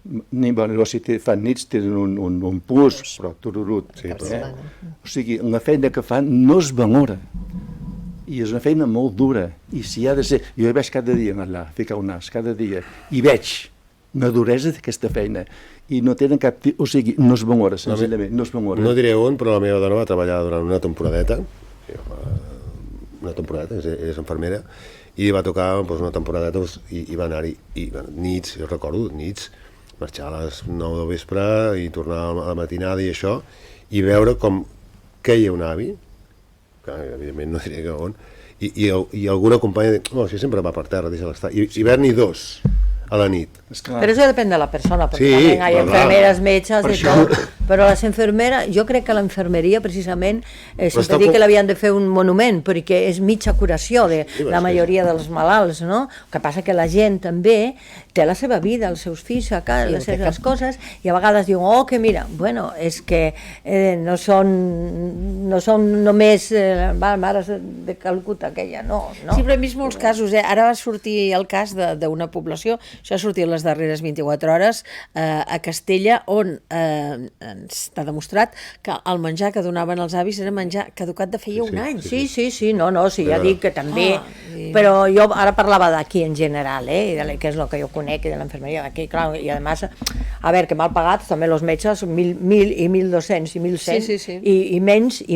Si fan nits tenen un plus, però tururut. Sí, O sigui, la feina que fan no es valora. I és una feina molt dura. I si ha de ser... Jo hi veig cada dia allà, ficar un nas, cada dia. I veig la duresa d'aquesta feina. I no tenen cap... O sigui, no es valora, senzillament, no es valora. No diré on, però la meva dona va treballar durant una temporadeta. Una temporadeta, és infermera, i va tocar una temporadeta i va anar-hi. I nits, jo recordo, nits, marxar a les 9 del vespre i tornar a la matinada i això, i veure com queia un avi, que evidentment no diré on, i alguna companya diu, això sempre va per terra, deixa-la estar, i haver-n'hi dos a la nit. Pero eso depende de la persona, porque Sí, también hay claro. enfermeras, mechas, Per de això. todo. Però les enfermeres, jo crec que la infermeria precisament, està sempre dic com- que l'havien de fer un monument, perquè és mitja curació de la és majoria dels malalts, no? El que passa que la gent també té la seva vida, els seus fills a casa, les seves coses, i a vegades diuen, oh, que mira, bueno, és que no són només mares de Calcuta, aquella, no. Sí, però he vist molts casos. Ara va sortir el cas d'una població, això ha sortit les darreres 24 hores, a Castella, on està demostrat que el menjar que donaven els avis era menjar caducat de feia un any. Sí, ja dic que també, sí. però jo ara parlava d'aquí en general, i que és el que jo conec, i de l'enfermeria d'aquí, clar, i a més, a veure, que mal pagats també els metges, 1.000 i 1.200 i 1.100, Sí. i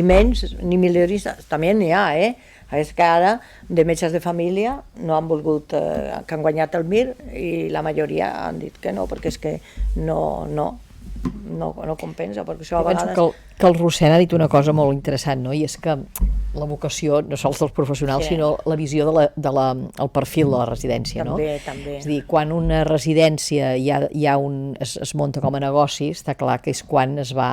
menys, ni milioristes, també n'hi ha, És que ara, de metges de família, no han volgut, que han guanyat el MIR, i la majoria han dit que no, perquè és que no compensa, perquè això a Jo penso vegades... que el Rossend ha dit una cosa molt interessant, no? I és que la vocació, no sols dels professionals, Sí. sinó la visió el perfil de la residència, no? També. És a dir, quan una residència es munta com a negoci, està clar que és quan es va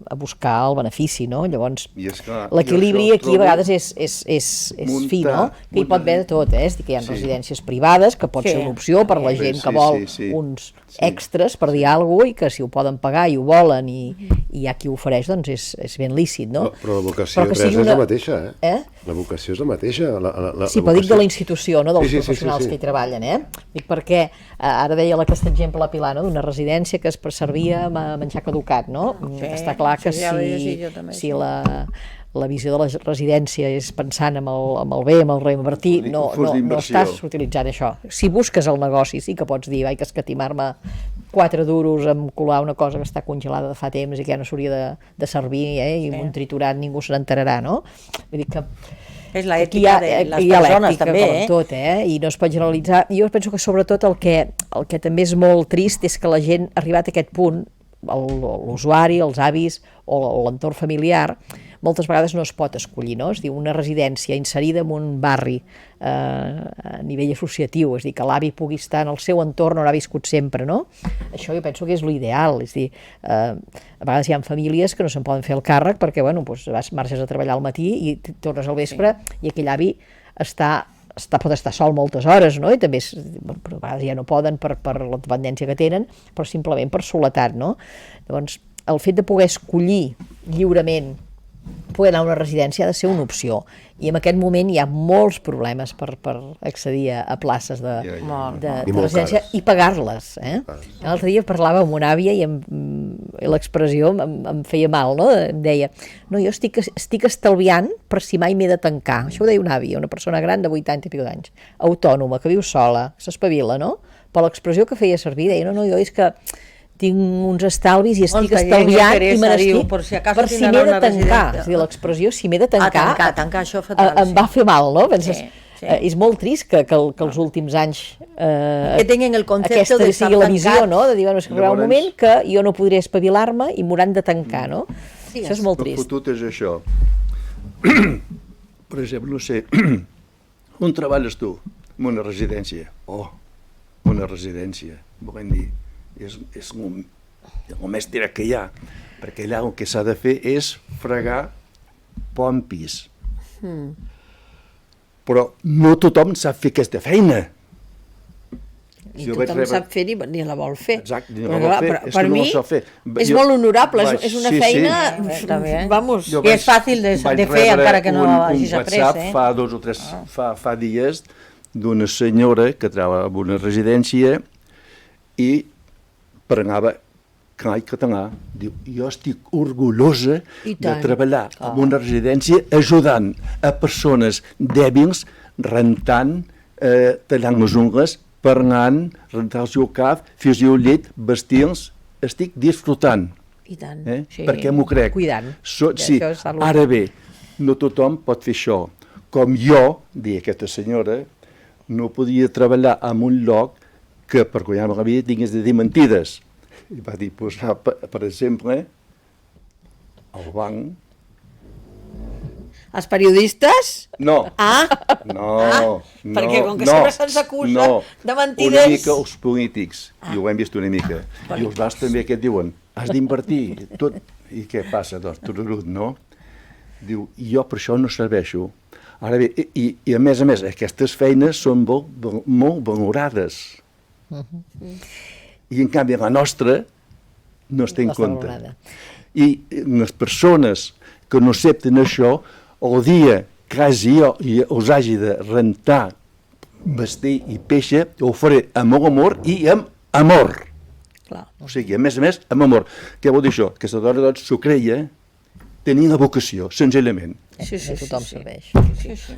a buscar el benefici, no? Llavors, I és clar, l'equilibri jo això aquí a trobo vegades és fi, no? Que hi pot haver de tot, És a dir, que hi ha Sí. residències privades, que pot Sí. ser una opció per la Bé, gent que sí, vol sí. uns Sí. extras, per dir alguna cosa, i que si ho poden pagar i ho volen i hi ha qui ho ofereix, doncs és ben lícit, no? Però la vocació, Però que Teresa, sigui és la mateixa, Eh? La vocació és la mateixa. Sí, però dic de la institució, no dels Sí. professionals que hi treballen, Dic perquè, ara deia aquest exemple la Pilar, no? D'una residència que es servia menjar caducat, no? Sí, Està clar que sí, ja ho he llegit jo també, si sí. la visió de la residència és pensant amb el bé, amb el reinvertir, no fos d'inversió. estàs utilitzant això. Si busques el negoci, sí que pots dir, vaig, que escatimar-me 4 duros amb colar una cosa que està congelada de fa temps i que ja no s'hauria de servir, i amb un triturat ningú se n'enterarà, no? Vull dir que És l'ètica aquí hi ha, de les hi ha persones, l'ètica, també, com en tot, I no es pot generalitzar. Jo penso que sobretot el que també és molt trist és que la gent, arribat a aquest punt, l'usuari, els avis o l'entorn familiar, moltes vegades no es pot escollir, no? És dir, una residència inserida en un barri a nivell associatiu, és dir, que l'avi pugui estar en el seu entorn on ha viscut sempre, no? Això jo penso que és l'ideal, és dir, a vegades hi ha famílies que no se'n poden fer el càrrec perquè, bueno, doncs marxes a treballar al matí i tornes al vespre i aquell avi pot estar sol moltes hores, no? I també però a vegades ja no poden per la dependència que tenen, però simplement per soledat, no? Llavors, el fet de poder escollir lliurement poder anar a una residència ha de ser una opció, i en aquest moment hi ha molts problemes per accedir a places de residència i pagar-les. L'altre dia parlava amb una àvia i l'expressió em feia mal, no? Em deia, no, jo estic estalviant per si mai m'he de tancar. Això ho deia una àvia, una persona gran de 80 i escaig d'anys, autònoma, que viu sola, s'espavila, no? Però l'expressió que feia servir deia, no, jo és que tinc uns estalvis i estic estalviant i me n'estic per si m'he de tancar. És a dir, l'expressió si m'he de tancar, tancar això fatal, em va fer mal, no? Penses, Sí. És molt trist que els últims anys que tinguin el concepte aquesta d'estar sigui la visió, tancat. no? De dir, bueno, és que hi haurà un moment que jo no podré espavilar-me i m'hauran de tancar, no? Sí, Això és molt El trist. fotut és això. per exemple, no sé, on treballes tu? En una residència. Oh, una residència, volem dir, és el més direct que hi ha, perquè allà el que s'ha de fer és fregar bon pis. Però no tothom sap fer aquesta feina. I tothom sap fer ni la vol fer. Exacte, ni Però, la vol clar, fer, per és que no mi la sap fer. és molt honorable, és una Sí, feina, També. vamos, I és fàcil de fer, encara que no hagis après, un WhatsApp fa 2 o 3 fa dies d'una senyora que treballa en una residència i parlava català. Diu, jo estic orgullosa I de tant. treballar en una residència ajudant a persones dèbils, rentant, tallant les ungles, parlant, rentar el seu cap, fer-se el llet, vestir-los, estic disfrutant. I tant. Sí. Perquè m'ho crec. Cuidant. Sí, Això és salut. ara bé, no tothom pot fer això. Com jo, deia aquesta senyora, no podia treballar en un lloc que per guanyar-me la vida tingués de dir mentides. I va dir, posar, per exemple, al banc. Els periodistes? No, Ah, no, perquè com que sempre se'ns acusa de mentides. Una mica els polítics, i ho hem vist una mica, i els bars també que et diuen, has d'invertir tot. I què passa? Doncs, tururut, no? Diu, jo per això no serveixo. Ara bé, i a més, aquestes feines són molt valorades. I en canvi la nostra no es té en No està compte. valorada. I les persones que no accepten això, el dia que jo us hagi de rentar, vestir i peixe, ho faré amb molt amor i amb amor. clar. O sigui, a més, amb amor. Què vol dir això? Que aquesta dona doncs, s'ho creia, tenia la vocació, senzillament. Sí, No tothom serveix.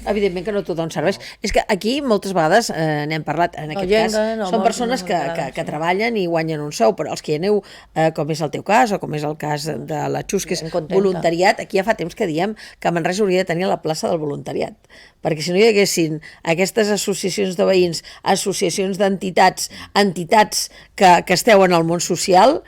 Evidentment que no tothom serveix. És que aquí moltes vegades n'hem parlat, en aquest cas, són persones que treballen i guanyen un sou, però els que hi aneu, com és el teu cas, o com és el cas de la Xus, que és voluntariat, aquí ja fa temps que diem que Manresa hauria de tenir la plaça del voluntariat, perquè si no hi haguessin aquestes associacions de veïns, associacions d'entitats, entitats que esteu en el món social,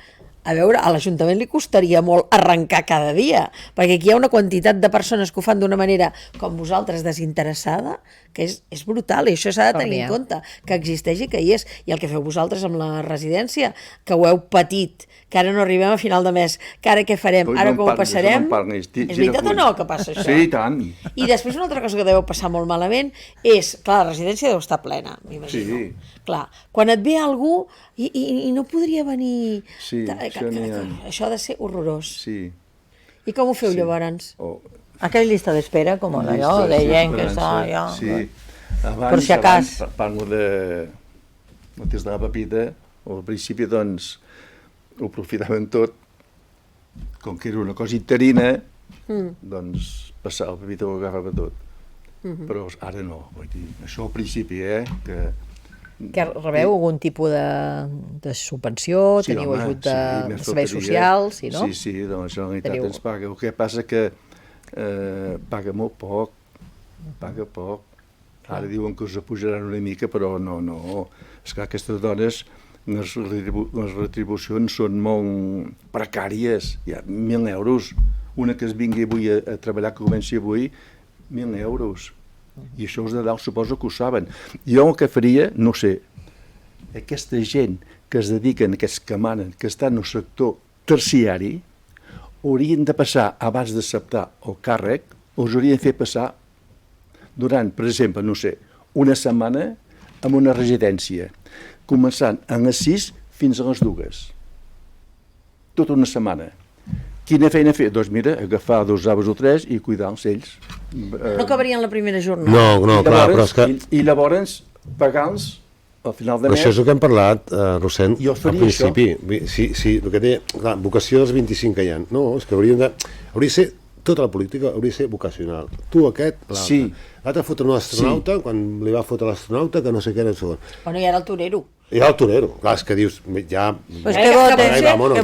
a veure, a l'Ajuntament li costaria molt arrencar cada dia, perquè aquí hi ha una quantitat de persones que ho fan d'una manera com vosaltres desinteressada, que és brutal, i això s'ha de tenir en compte, que existeix i que hi és. I el que feu vosaltres amb la residència, que ho heu patit, que ara no arribem a final de mes, que ara què farem, ara com ho passarem... És veritat o no que passa això? Sí, i tant. I després una altra cosa que deveu passar molt malament és, clar, la residència deu estar plena, m'imagino. Sí. Clar, quan et ve algú i no podria venir... Sí, això ha de ser horrorós. Sí. I com ho feu llavors? Aquella llista d'espera, com allò, de gent que està allà. Sí. Per si acas. Parlo de notícies de la Pepita, al principi, doncs, ho aprofitaven tot, com que era una cosa interina, doncs, passava la Pepita ho agafava tot. Però ara no, vull dir, això al principi, Que rebeu algun tipus de subvenció, teniu ajut de serveis socials, no? Sí, de la Generalitat ens paga. El que passa que paga molt poc, paga poc. Ara diuen que us apujaran una mica, però no. És que aquestes dones, les retribucions són molt precàries. Hi ha 1.000 euros. Una que es vingui avui a treballar, que comenci avui, 1.000 euros. I això els de dalt suposo que ho saben. Jo el que faria, no sé, aquesta gent que es dediquen, aquests que manen, que estan en el sector terciari, haurien de passar, abans d'acceptar el càrrec, els haurien de fer passar durant, per exemple, no sé, una setmana en una residència, començant a les 6 fins a les 2. Tota una setmana. Quina feina fer? Doncs mira, agafar 2 aves o 3 i cuidar-los ells. No acabarien la primera jornada? No, clar, però és que... I llavors pagar-los al final de mes... Això és el que hem parlat, Rossent, Jo al faria principi. Sí, el que deia, clar, vocació dels 25 que hi ha. No, és que hauria de ser, tota la política hauria de ser vocacional. Tu aquest, l'altre. Sí. L'altre fotre un astronauta, quan li va fotre l'astronauta, que no sé què era el segon. Bueno, i ara el torero. I el torero, clar, és que dius, ja... Pues que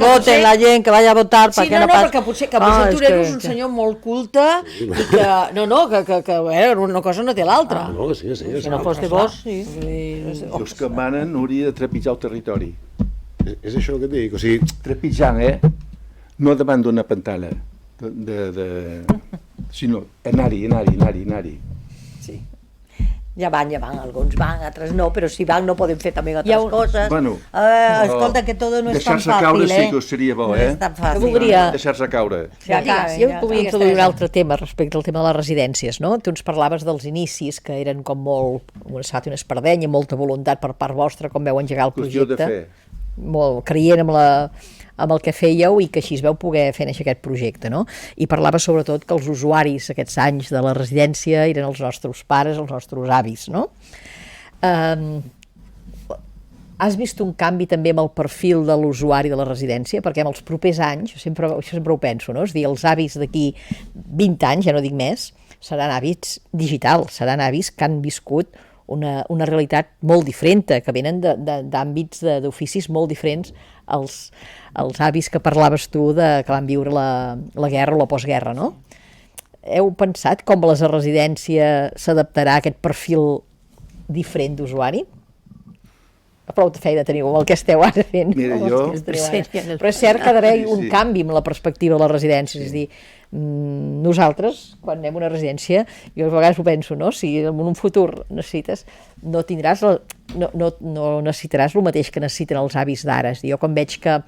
voten la gent, que vaya a votar, Sí, perquè no, no pas... perquè potser el torero és un senyor molt culte i que, una cosa no té l'altra. No, sí. Si no fos de vos, sí. Els que manen hauria de trepitjar el territori. És això el que et dic, o sigui... Trepitjant, no davant d'una pantalla sinó anar-hi. Sí. Ja van, alguns van, altres no, però si van no podem fer també altres coses. Bueno, escolta, que tot no és tan deixar-se caure fàcil, sí que seria bo, No és tan fàcil. voldria- Deixar-se caure. Ja, Jo volia introduir un altre tema respecte al tema de les residències, no? Tu ens parlaves dels inicis, que eren com molt, una espardenya, molta voluntat per part vostra, com veu engegar el Qüestió de projecte. fer. Molt creient amb el que fèieu i que així es veu poder fer néixer aquest projecte, no? I parlava sobretot que els usuaris aquests anys de la residència eren els nostres pares, els nostres avis, no? Has vist un canvi també amb el perfil de l'usuari de la residència? Perquè en els propers anys, això sempre ho penso, no? És a dir, els avis d'aquí 20 anys, ja no dic més, seran hàbits digitals, seran avis que han viscut una realitat molt diferent, que venen d'àmbits, d'oficis molt diferents als avis que parlaves tu que van viure la guerra o la postguerra, no? Heu pensat com la residència s'adaptarà a aquest perfil diferent d'usuari? Prou feina teniu amb el que esteu ara fent. Mira, amb els jo- que teniu ara. Però és cert que ha d'haver un Sí. canvi en la perspectiva de les residències. És a dir, nosaltres, quan anem a una residència, jo a vegades ho penso, no? Si en un futur necessites, no necessitaràs el mateix que necessiten els avis d'ara. És a dir, jo quan veig que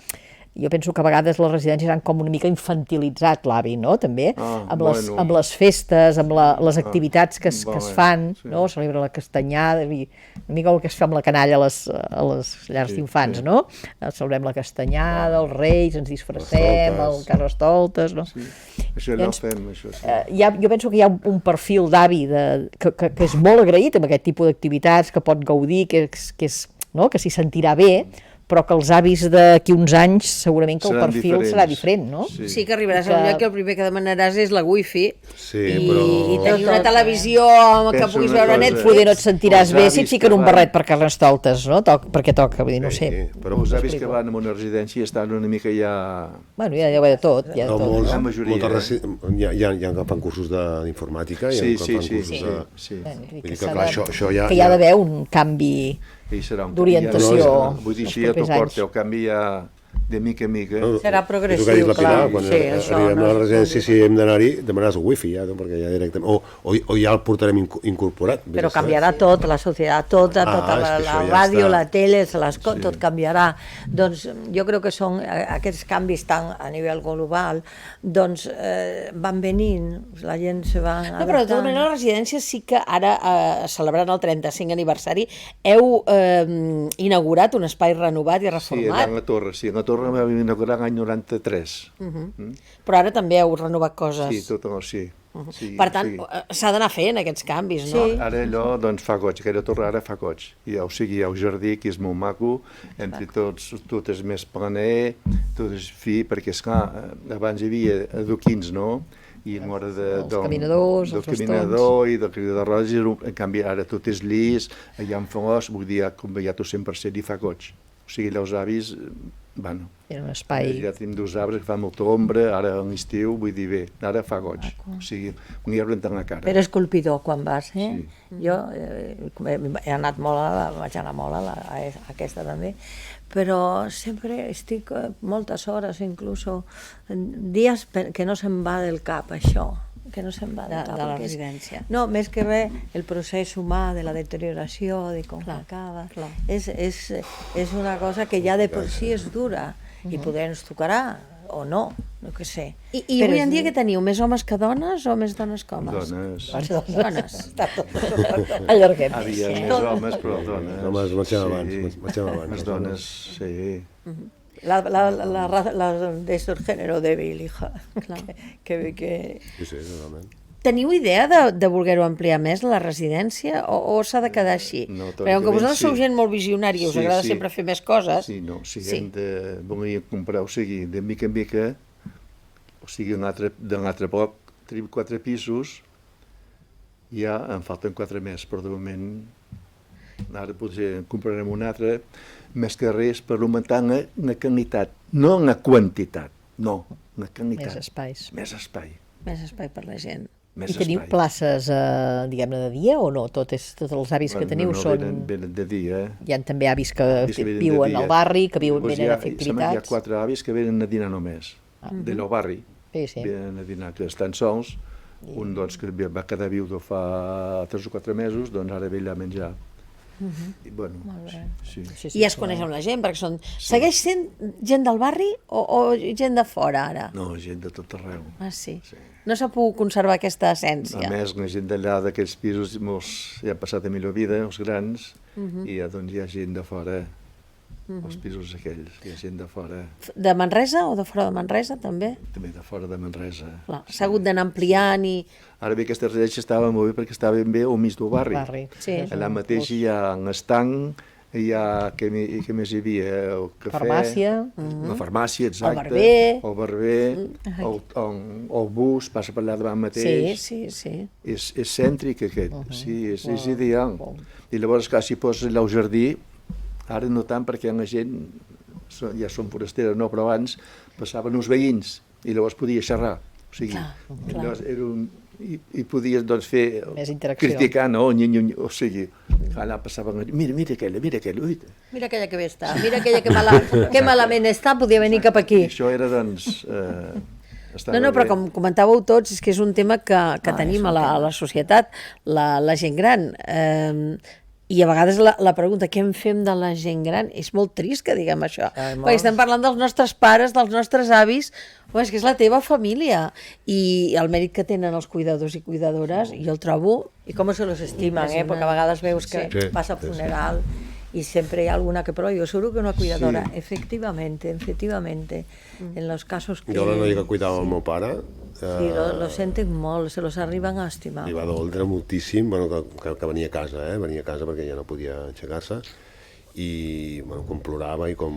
jo penso que a vegades les residències han com una mica infantilitzat l'avi, no? També, amb les festes, amb les activitats que es fan, sí. no? Celebra la castanyada, una mica el que es fa amb la canalla a les llars d'infants, no? Celebrem la castanyada, els reis, ens disfressem, el Carnestoltes, no? Sí. Això allò fem, això sí. Jo penso que hi ha un perfil d'avi que és molt agraït amb aquest tipus d'activitats, que pot gaudir, que s'hi sentirà bé, però que els avis d'aquí uns anys segurament que el Seran perfil serà diferent, no? Sí que arribaràs a un lloc que el primer que demanaràs és la wifi Sí, i però- tenir una televisió que Penso puguis una veure cosa. Netflix. Poder no et sentiràs Els bé si et avis fiquen que un van- barret per Carnestoltes, no? Perquè toca, vull dir, no sé. Sí, però Els avis que van a una residència estan una mica ja... Bueno, hi ha de tot, hi ha de no, tot. molts, La majoria, hi ha que fan cursos d'informàtica, hi ha Sí, que sí, fan sí, cursos sí, de... sí. Vull dir que, clar, això ja... Que hi ha d'haver un canvi I serà un d'orientació Vull dir, els així ja t'ho propers anys. porta, el canvi ja de mica en mica. Serà És el que ha dit progressiu, la Pilar, clar. quan Sí, això arribem no a la és residència, si hem d'anar-hi, demanaràs el wifi, ja, no? Perquè ja directament... O ja el portarem incorporat. Però canviarà tot, la societat, tota és que la això ja ràdio, està. la tele, tot canviarà. Doncs jo crec que són aquests canvis tan a nivell global, doncs van venint, la gent se va No, però de tota manera la residència sí que ara, celebrant el 35 aniversari, heu inaugurat un espai renovat i Sí, reformat. en la torre, sí. En la torre vam inaugurar l'any 93. Però ara també heu renovat coses. Sí, tot el sí. Sí, Per tant, sí. s'ha d'anar fent aquests canvis, no? Sí. Ara allò doncs, fa goig, aquella torre ara fa goig. O sigui, hi ha un jardí que és molt maco, entre tots, tot és més planer, tot és fi, perquè esclar, abans hi havia adoquins, no? I en l'hora Els caminadors, del els bastons. caminador i del cridador de rodes, en canvi ara tot és llis, hi ha un flors, vull dir, ha convallat-ho 100% i fa goig. O sigui, allà els avis, bueno, Era un espai... ja tenim dos arbres que fan molta ombra, ara a l'estiu, vull dir bé, ara fa goig. O sigui, un hi en la cara. Però esculpidor quan vas, eh? Jo he anat molt vaig anar molt a aquesta també, però sempre estic moltes hores, inclús dies que no se'm va del cap això, que no se'n va De la perquè residència. No, més que res el procés humà de la deterioració, de com acaba, és una cosa que ja de per si és dura i poder ens tocarà o no, no què sé. I Però avui és- en dia que teniu? Més homes que dones o més dones que homes? Dones. Dones. Allarguem. Havia més homes, però dones. Homes marxem abans, Sí. marxem abans. Les dones, sí. La de este género débil, hija. Que Sí, sí, totalment. Teniu idea de voler-ho ampliar més, la residència, o s'ha de quedar així? No, Perquè com que vosaltres sí. sou gent molt visionària, us Sí, agrada sí. sempre fer més coses... Sí, no, si hem de voler comprar, o sigui, de mica en mica, o sigui, de l'altre bloc, tenim 4 pisos, ja en falten 4 més, però de moment ara potser en comprarem un altre, més que res per augmentar la qualitat, no la quantitat, no, la qualitat. Més espais. Més espai. Més espai per la gent. Més I teniu espai. places, diguem-ne, de dia o no? Tots els avis que teniu no, són... Venen de dia, Hi ha també avis que Avis que venen de viuen dia. al barri, que viuen, Doncs venen a fer sembla que hi ha activitats. 4 avis que venen a dinar només, del barri. Sí, sí. Venen a dinar, que estan sols, Un doncs, que va quedar viudo fa 3 o 4 mesos, doncs ara ve allà a menjar. I, bueno, sí. I es coneix amb la gent, perquè segueix sent gent del barri o gent de fora, ara? No, gent de tot arreu. Ah, sí? No s'ha pogut conservar aquesta essència. A més, la gent d'allà, d'aquells pisos, molts ja han passat a millor vida, els grans, i ja, doncs, hi ha gent de fora, els pisos aquells, hi ha gent de fora, De Manresa o de fora de Manresa, també? també de fora de Manresa. Clar, s'ha hagut d'anar ampliant i... Ara bé, aquesta residència estava molt bé perquè estava ben bé al mig del barri. Sí. Allà mateix hi ha un estanc, hi ha, què més hi havia? El cafè, Farmàcia. la farmàcia, exacte. barber. El barber, el bus passa per allà davant mateix. Sí. És cèntric aquest, sí, és ideal. I llavors, clar, si poses allà al jardí, ara no tant perquè la gent ja són forasteres, no, però abans passaven uns veïns i llavors podia xerrar. O sigui, llavors era i podies doncs fer, Més interacció. criticar, no? O sigui, allà passaven, mira aquella, ui. Mira aquella que bé està, mira aquella que malament està, podia venir cap aquí. I això era, doncs, estava No, però bé. com comentàveu tots, és que és un tema que tenim a la societat, la gent gran. I a vegades la pregunta, què en fem de la gent gran? És molt trist que diguem això, perquè estem parlant dels nostres pares, dels nostres avis, és que és la teva família, i el mèrit que tenen els cuidadors i cuidadores, jo el trobo... I com se los estimen, perquè a vegades veus que Sí. passa funeral y siempre hay alguna que, pero yo seguro que una cuidadora, efectivamente, en los casos que... Jo la noia que cuidava el meu pare Sí, lo senten molt, se los arriben a estimar. li va doldre moltíssim, bueno, que venia a casa, venia a casa perquè ja no podia aixecar-se, i bueno, com plorava i com...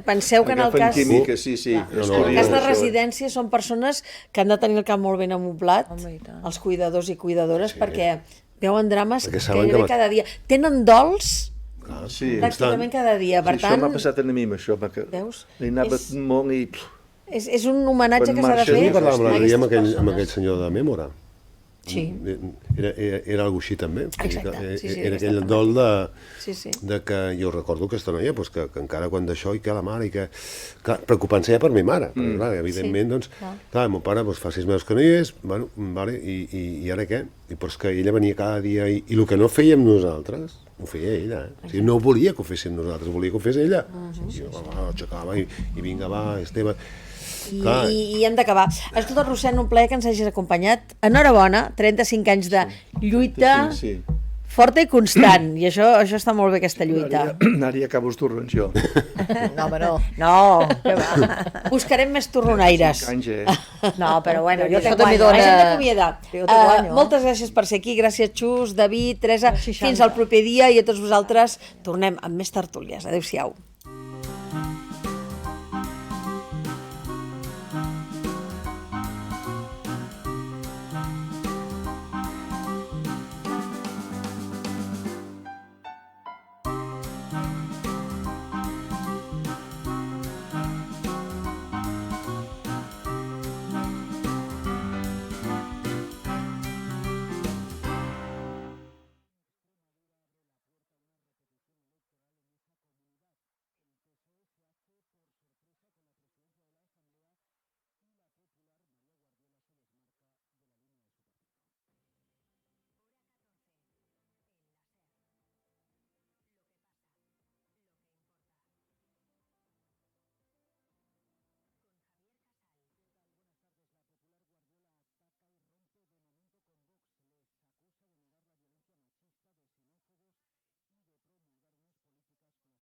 Penseu que en el cas... Química, sí. En el cas de residència són persones que han de tenir el cap molt ben amoblat, Home, i tant. els cuidadors i cuidadores, perquè veuen drames Perquè saben gairebé que cada dia. Tenen dols Sí, pràcticament cada dia, per això tant, m'ha passat a mi, això, perquè Veus? hi anava És- molt i... és un homenatge Quan que s'ha de marxes, fer Jo parlava a l'altre dia amb aquestes aquell persones. senyor de Mèmora. Sí. Era algo així també. Exacte, sí, Era d'aquesta aquell forma. dol Sí. de que jo recordo aquesta noia, doncs, que encara quan d'això i que la mare, i que... Clar, preocupant-se ja per mi mare, perquè clar, evidentment, doncs, clar, el meu pare doncs, fa 6 mesos que no hi és, bueno, vale, i ara què? I però és que ella venia cada dia i el que no fèiem nosaltres, ho feia ella, O sigui, no volia que ho féssim nosaltres, volia que ho fes ella. I jo l'aixecava i vinga, va, Esteve... Clar. I hem d'acabar. Escolta, Rossend, un plaer que ens hagis acompanyat. Enhorabona, 35 anys de lluita Sí. forta i constant, i això està molt bé, aquesta lluita. Ara ja acabo els torrons, jo. No, home, no. No, que va. Buscarem més torronaires. 5 anys, No, però bueno, jo Això te també guanyo, dona- Ens hem eh? d'acomiadar. Jo te guanyo, Moltes gràcies per ser aquí, gràcies Xus, David, Teresa, 60. fins al proper dia, i a tots vosaltres tornem amb més tertúlies. Adéu-siau.